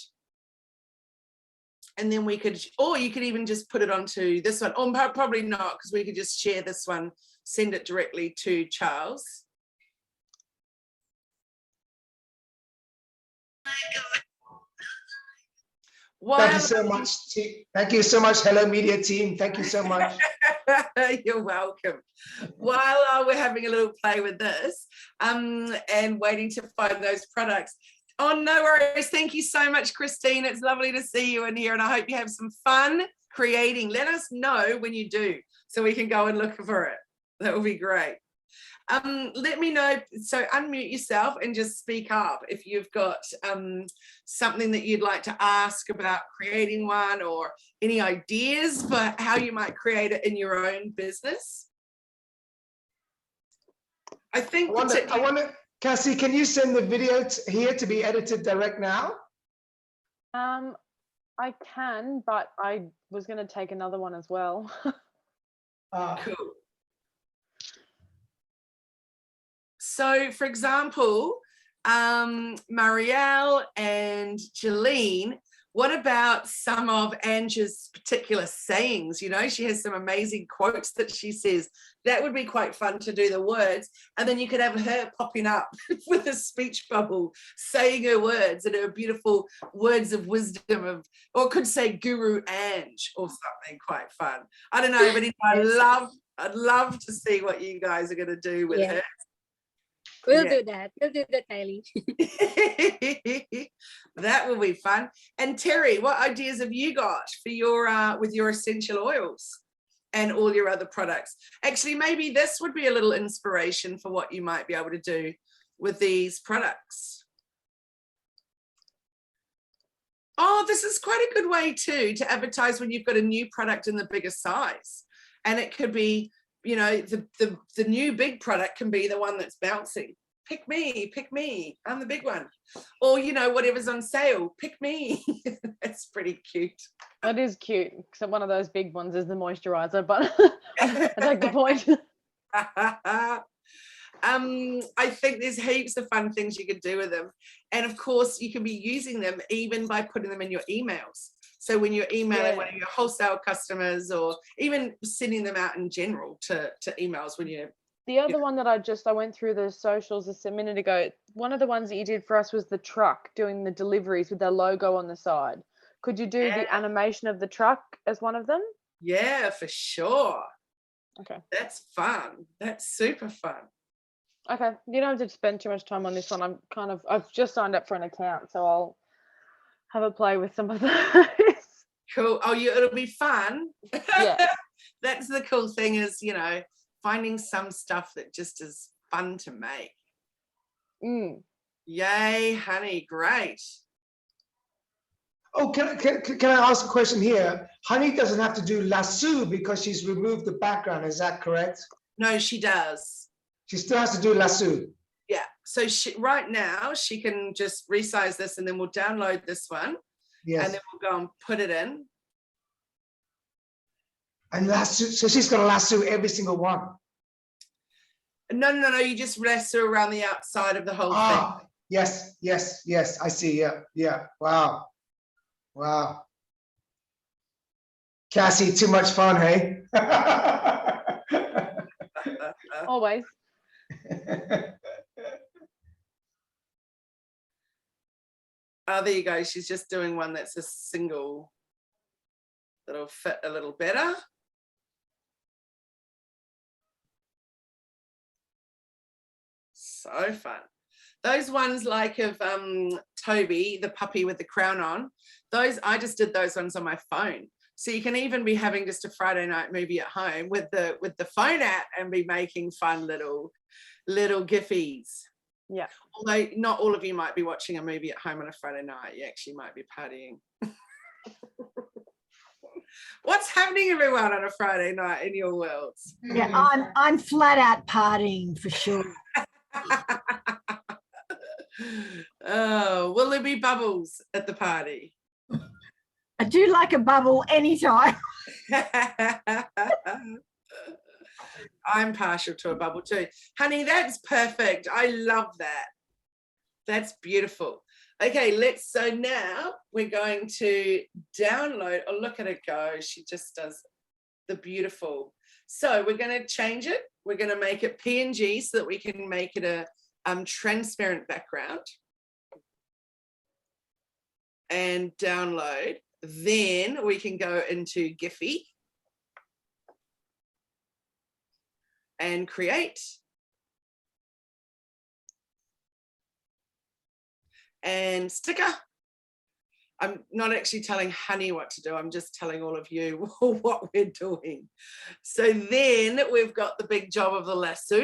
And then we could, or you could even just put it onto this one. Or probably not, because we could just share this one, send it directly to Charles. Thank you so much. Thank you so much, Hello Media team. Thank you so much. You're welcome. While we're having a little play with this and waiting to find those products. Oh, no worries. Thank you so much, Christine. It's lovely to see you in here, and I hope you have some fun creating. Let us know when you do so we can go and look for it. That will be great. Let me know. So unmute yourself and just speak up if you've got something that you'd like to ask about creating one, or any ideas for how you might create it in your own business. I wonder, Cassie, can you send the video here to be edited direct now? I can, but I was going to take another one as well. Cool. So, for example, Marielle and Jeline, what about some of Angie's particular sayings? You know, she has some amazing quotes that she says. That would be quite fun to do the words. And then you could have her popping up with a speech bubble, saying her words and her beautiful words of wisdom or could say Guru Ange or something quite fun. I don't know, but I'd love to see what you guys are going to do with her. We'll do that. We'll do that, Kylie. That will be fun. And Terry, what ideas have you got for your with your essential oils and all your other products? Actually, maybe this would be a little inspiration for what you might be able to do with these products. Oh, this is quite a good way too to advertise when you've got a new product in the bigger size. And it could be, you know, the new big product can be the one that's bouncing. pick me, I'm the big one. Or, you know, whatever's on sale, pick me. That's pretty cute. That is cute. Except one of those big ones is the moisturizer, but I take the point. I think there's heaps of fun things you could do with them. And of course, you can be using them even by putting them in your emails. So when you're emailing one of your wholesale customers, or even sending them out in general to emails when you're. The other one that I went through the socials just a minute ago. One of the ones that you did for us was the truck doing the deliveries with their logo on the side. Could you do the animation of the truck as one of them? Yeah, for sure. Okay. That's fun. That's super fun. Okay. You don't have to spend too much time on this one. I've just signed up for an account, so I'll have a play with some of those. Cool. Oh, it'll be fun. Yeah. That's the cool thing is, you know, finding some stuff that just is fun to make. Yay, honey, great. Oh, can I ask a question here? Honey doesn't have to do lasso because she's removed the background. Is that correct? No, she does. She still has to do lasso. Yeah. So right now she can just resize this, and then we'll download this one. Yes. And then we'll go and put it in. And lasso, so she's got to lasso every single one. No. You just lasso around the outside of the whole thing. Yes. I see. Yeah. Wow. Cassie, too much fun, hey? Always. Oh, there you go. She's just doing one that's a single that'll fit a little better. So fun. Those ones like of Toby, the puppy with the crown on, those I just did those ones on my phone. So you can even be having just a Friday night movie at home with the phone app and be making fun little Giphies. Yeah. Although not all of you might be watching a movie at home on a Friday night. You actually might be partying. What's happening, everyone, on a Friday night in your worlds? Yeah, I'm flat out partying for sure. Oh, will there be bubbles at the party? I do like a bubble anytime. I'm partial to a bubble too. Honey, that's perfect. I love that. That's beautiful. Okay, so now we're going to download. Oh, look at it go. She just does the beautiful. So we're going to change it. We're going to make it PNG so that we can make it a transparent background. And download. Then we can go into Giphy and create. And sticker. I'm not actually telling Honey what to do. I'm just telling all of you what we're doing. So then we've got the big job of the lasso.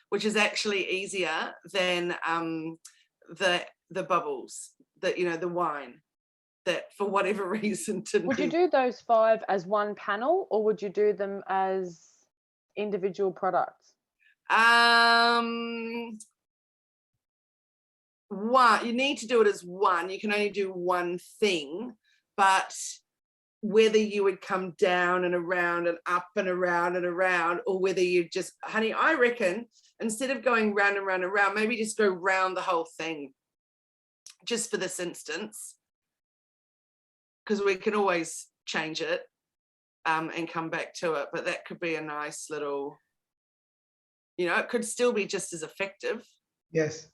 Which is actually easier than the bubbles, that, you know, the wine, that for whatever reason would you do those 5 as one panel, or would you do them as individual products? One, you need to do it as one. You can only do one thing, but whether you would come down and around and up and around and around, or whether you just, honey, I reckon instead of going round and round and round, maybe just go round the whole thing, just for this instance, because we can always change it and come back to it. But that could be a nice little, you know, it could still be just as effective. Yes.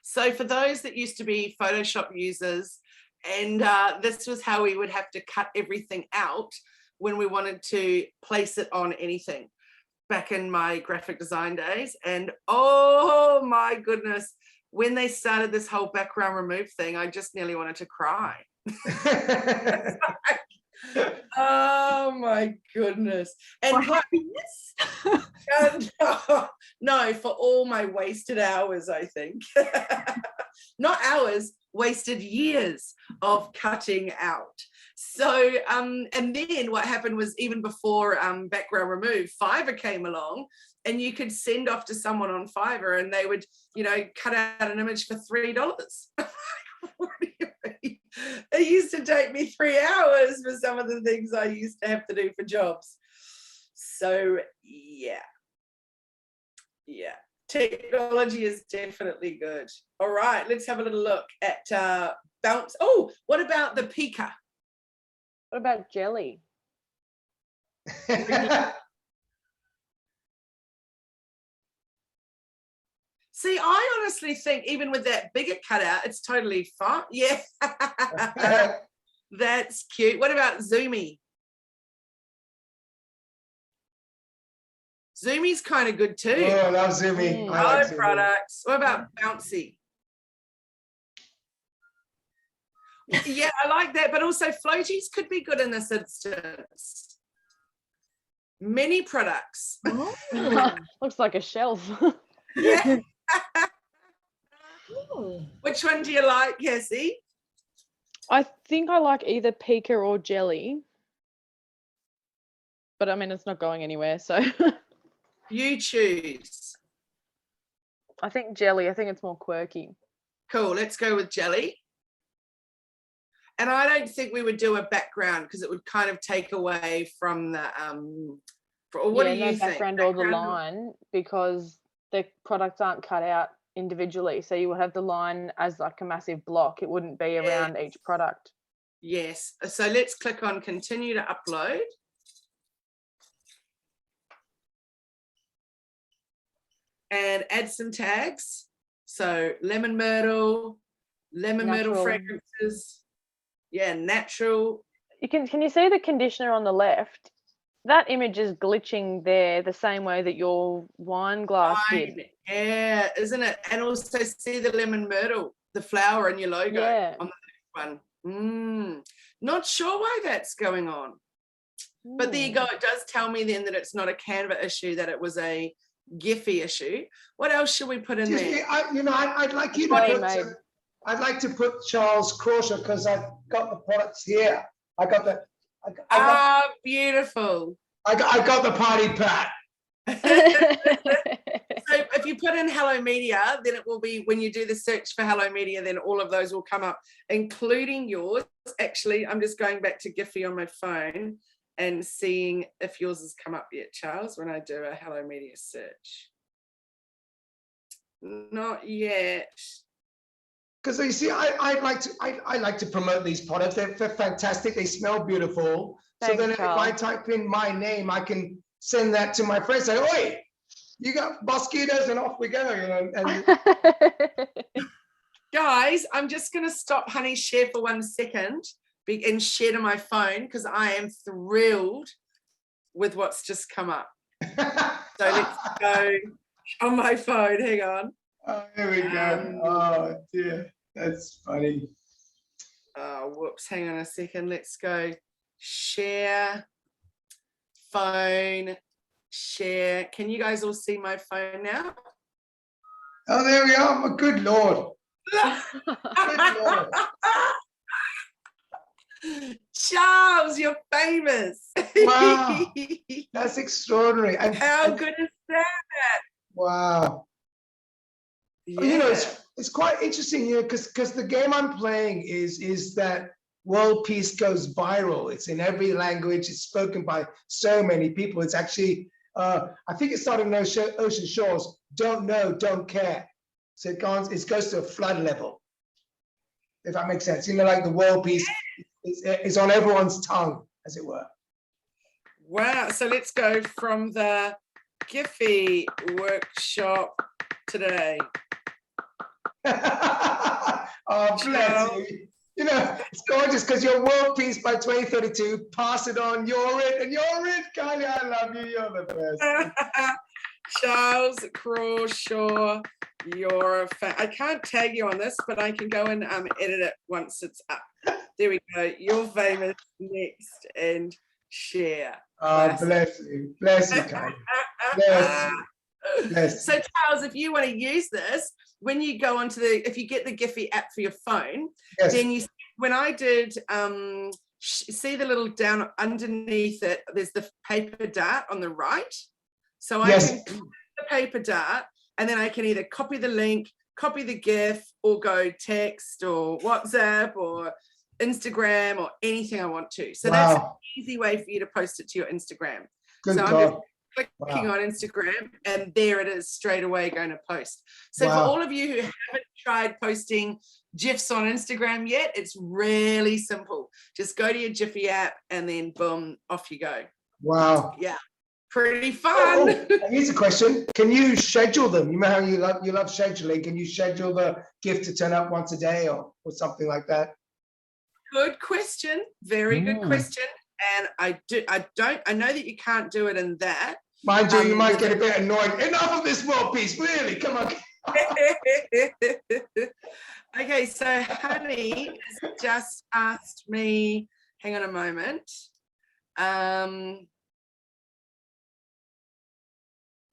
So for those that used to be Photoshop users, and this was how we would have to cut everything out when we wanted to place it on anything back in my graphic design days. And oh my goodness, when they started this whole background remove thing, I just nearly wanted to cry. Oh my goodness. And no, for all my wasted hours, I think. Not hours, wasted years of cutting out. So, and then what happened was, even before background remove, Fiverr came along, and you could send off to someone on Fiverr and they would, cut out an image for $3. What do you mean? It used to take me 3 hours for some of the things I used to have to do for jobs. So, yeah. Technology is definitely good. All right, let's have a little look at bounce. Oh, what about the Pika? What about jelly? See, I honestly think even with that bigger cutout, it's totally fine. Yeah, that's cute. What about Zoomy? Zoomy's kind of good too. Oh, I love Zoomy. I like Zoomy. Products. What about Bouncy? Yeah, I like that, but also floaties could be good in this instance. Mini products. Looks like a shelf. Yeah. Which one do you like, Cassie? I think I like either Pika or jelly. But I mean, it's not going anywhere, so. You choose. I think jelly. I think it's more quirky. Cool, let's go with jelly. And I don't think we would do a background because it would kind of take away from the what do you think? Background or the line, because the products aren't cut out individually. So you would have the line as like a massive block. It wouldn't be around each product. Yes. So let's click on continue to upload. And add some tags. So lemon myrtle fragrances. Yeah, natural. Can you see the conditioner on the left? That image is glitching there the same way that your wine glass did. Yeah, isn't it? And also see the lemon myrtle, the flower in your logo on the next one. Not sure why that's going on. But there you go. It does tell me then that it's not a Canva issue, that it was a Giphy issue. What else should we put in there? I'd like you to put. I'd like to put Charles Crawshaw because I've got the products here. I got the. Beautiful. I got the party pack. So if you put in Hello Media, then it will be, when you do the search for Hello Media, then all of those will come up, including yours. Actually, I'm just going back to Giphy on my phone and seeing if yours has come up yet, Charles, when I do a Hello Media search. Not yet. Because you see, I like to promote these products. They're fantastic. They smell beautiful. Thanks, so then if I type in my name, I can send that to my friends. Say, "Oi, you got mosquitoes," and off we go. Guys, I'm just going to stop Honey Share for 1 second and share to my phone because I am thrilled with what's just come up. So let's go on my phone. Hang on. Oh, here we go. Oh dear, that's funny. Oh, whoops, hang on a second. Let's go. Share, phone, share. Can you guys all see my phone now? Oh, there we are. Oh, good Lord. Good Lord. Charles, you're famous. Wow, that's extraordinary. How good is that? Wow. Yeah. It's quite interesting, because the game I'm playing is that world peace goes viral. It's in every language. It's spoken by so many people. It's actually, I think it started in Ocean Shores. Don't know, don't care. So it goes to a flood level, if that makes sense. Like the world peace is on everyone's tongue, as it were. Wow. So let's go from the Giphy workshop today. Oh, bless you. It's gorgeous because you're world peace by 2032. Pass it on. You're it, and you're it, Kylie. I love you. You're the best. Charles Crawshaw, you're a fan. I can't tag you on this, but I can go and edit it once it's up. There we go. You're famous. Next, and share. Oh, bless you. Bless you, Kylie. Bless you. Bless So, Charles, if you want to use this, when you go onto if you get the Giphy app for your phone, Yes. then you, when I did, see the little down underneath it, there's the paper dart on the right. So I Yes. can click the paper dart, and then I can either copy the link, copy the GIF, or go text or WhatsApp or Instagram or anything I want to. So that's an Wow. easy way for you to post it to your Instagram. Good So I'm God. just clicking Wow. on Instagram, and there it is straight away going to post. So for Wow. all of you who haven't tried posting GIFs on Instagram yet, it's really simple. Just go to your Giphy app and then boom, off you go. Wow. Yeah, pretty Oh, fun. oh, here's a question. Can you schedule them? You know how you love scheduling. Can you schedule the gift to turn up once a day or something like that? Good question. Very good question. And I know that you can't do it in that. Mind you, you might get a bit annoyed. Enough of this world peace, really. Come on. Okay, so Honey has just asked me, hang on a moment.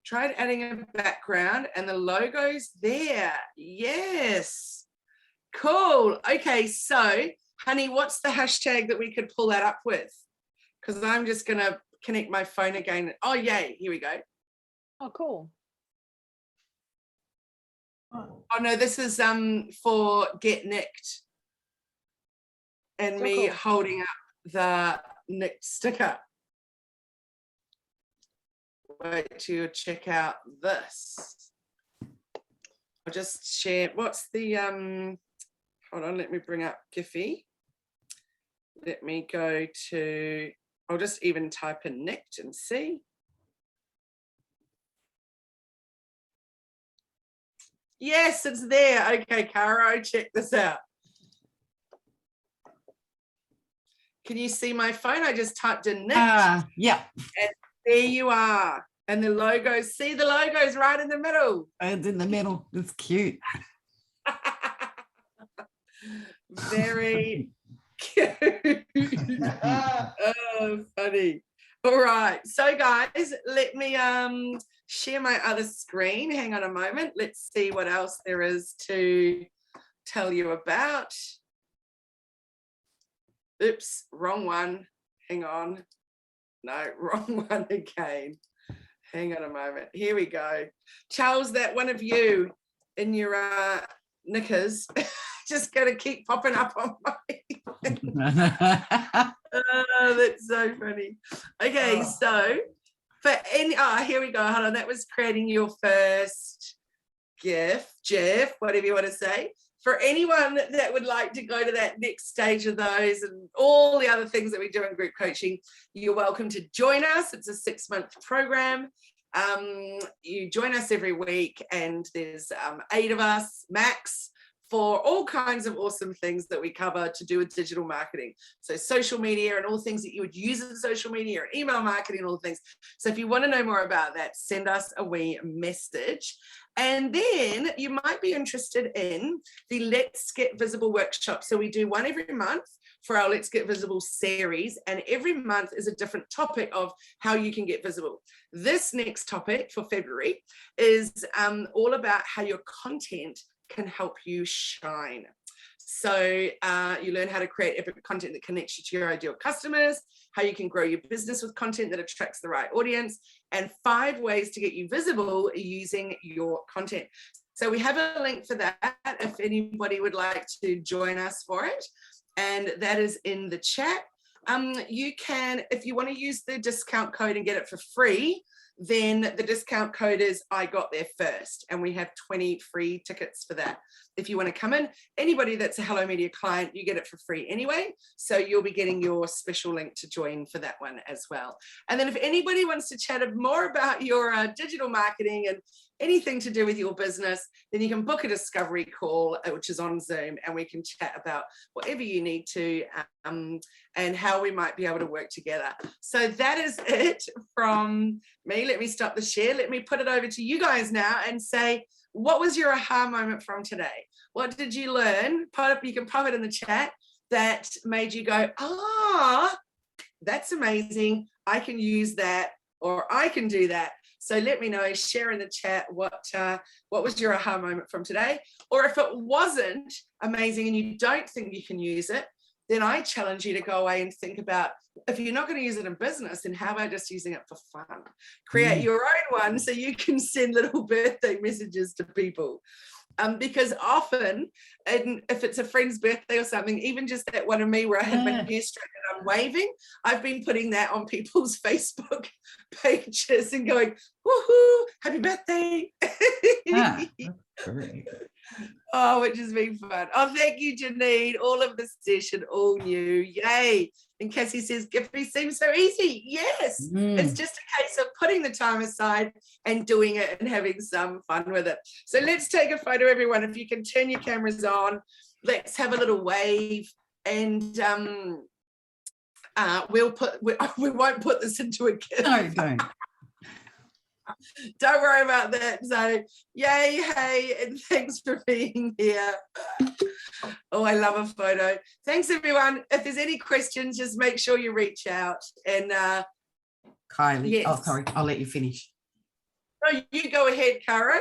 Tried adding a background and the logo's there. Yes. Cool. Okay, so Honey, what's the hashtag that we could pull that up with? Because I'm just going to connect my phone again. Oh, yay. Here we go. Oh, cool. Oh, no, this is for Get Nicked. And So me cool. holding up the nicked sticker. Wait till you check out this. I'll just share. What's the, hold on, let me bring up Giphy. Let me go to, I'll just even type in nicked and see. Yes, it's there. Okay, Caro, check this out. Can you see my phone? I just typed in nicked. Yeah. And there you are. And the logo, see the logo's right in the middle. It's in the middle. It's cute. Very cute. Oh, funny. All right. So guys, let me share my other screen. Hang on a moment. Let's see what else there is to tell you about. Oops, wrong one. Hang on. No, wrong one again. Hang on a moment. Here we go. Charles, that one of you in your knickers just going to keep popping up on my. Oh, that's so funny. Okay, so for any, here we go. Hold on. That was creating your first GIF, whatever you want to say. For anyone that would like to go to that next stage of those and all the other things that we do in group coaching, you're welcome to join us. It's a 6-month program. You join us every week, and there's 8 of us max for all kinds of awesome things that we cover to do with digital marketing. So social media and all the things that you would use in social media, and email marketing, all the things. So if you want to know more about that, send us a wee message. And then you might be interested in the Let's Get Visible workshop. So we do one every month for our Let's Get Visible series, and every month is a different topic of how you can get visible. This next topic for February is all about how your content can help you shine. So you learn how to create epic content that connects you to your ideal customers, how you can grow your business with content that attracts the right audience, and 5 ways to get you visible using your content. So we have a link for that if anybody would like to join us for it. And that is in the chat. You can, if you want to use the discount code and get it for free, then the discount code is I got there first, and we have 20 free tickets for that. If you want to come in, anybody that's a Hello Media client, you get it for free anyway. So you'll be getting your special link to join for that one as well. And then if anybody wants to chat more about your digital marketing and anything to do with your business, then you can book a discovery call, which is on Zoom, and we can chat about whatever you need to and how we might be able to work together. So that is it from me. Let me stop the share. Let me put it over to you guys now and say, what was your aha moment from today? What did you learn? You can pop it in the chat that made you go, that's amazing. I can use that, or I can do that. So let me know, share in the chat what was your aha moment from today. Or if it wasn't amazing and you don't think you can use it, then I challenge you to go away and think about, if you're not going to use it in business, then how about just using it for fun? Create your own one so you can send little birthday messages to people. Because often, and if it's a friend's birthday or something, even just that one of me where I had my hair straight and I'm waving, I've been putting that on people's Facebook pages and going, woohoo, happy birthday. Great. Oh, which has been fun. Oh, thank you, Janine. All of the session, all new. Yay. And Cassie says, Giphy seems so easy. Yes. It's just a case of putting the time aside and doing it and having some fun with it. So let's take a photo, everyone. If you can turn your cameras on, let's have a little wave. And we won't put this into a GIF. No, don't. Don't worry about that. So yay, hey, and thanks for being here. Oh, I love a photo. Thanks, everyone. If there's any questions, just make sure you reach out. And Kylie, yes. oh, sorry, I'll let you finish. No, you go ahead, Caro.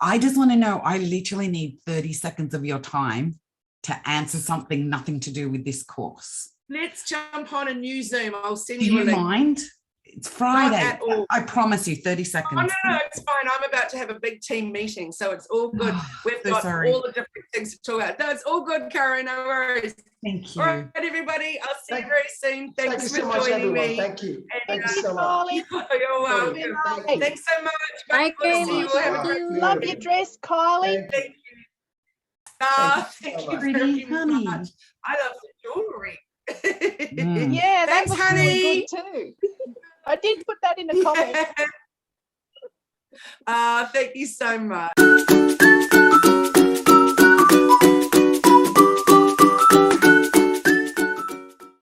I just want to know, I literally need 30 seconds of your time to answer something nothing to do with this course. Let's jump on a new Zoom. I'll send Do you a you link. mind? It's Friday. Not at all. I promise you 30 seconds. Oh, no, it's fine. I'm about to have a big team meeting, so it's all good. We've So got sorry. all the different things to talk about. No, it's all good, Caro. No worries. Thank you. All right, everybody. I'll see you very soon. Thanks Thank you for so much, joining everyone. me. Thank you. And, Thank you so much. You're welcome. Thank you. Thanks so much. Bye, Good to see Kylie. you all. Have a Thank great you. Love your dress, Kylie. Thank you. Thank so you much. very Pretty honey. much. I love the jewellery. Yeah, that Thanks, looks really honey. good too. I did put that in the comments. Thank you so much.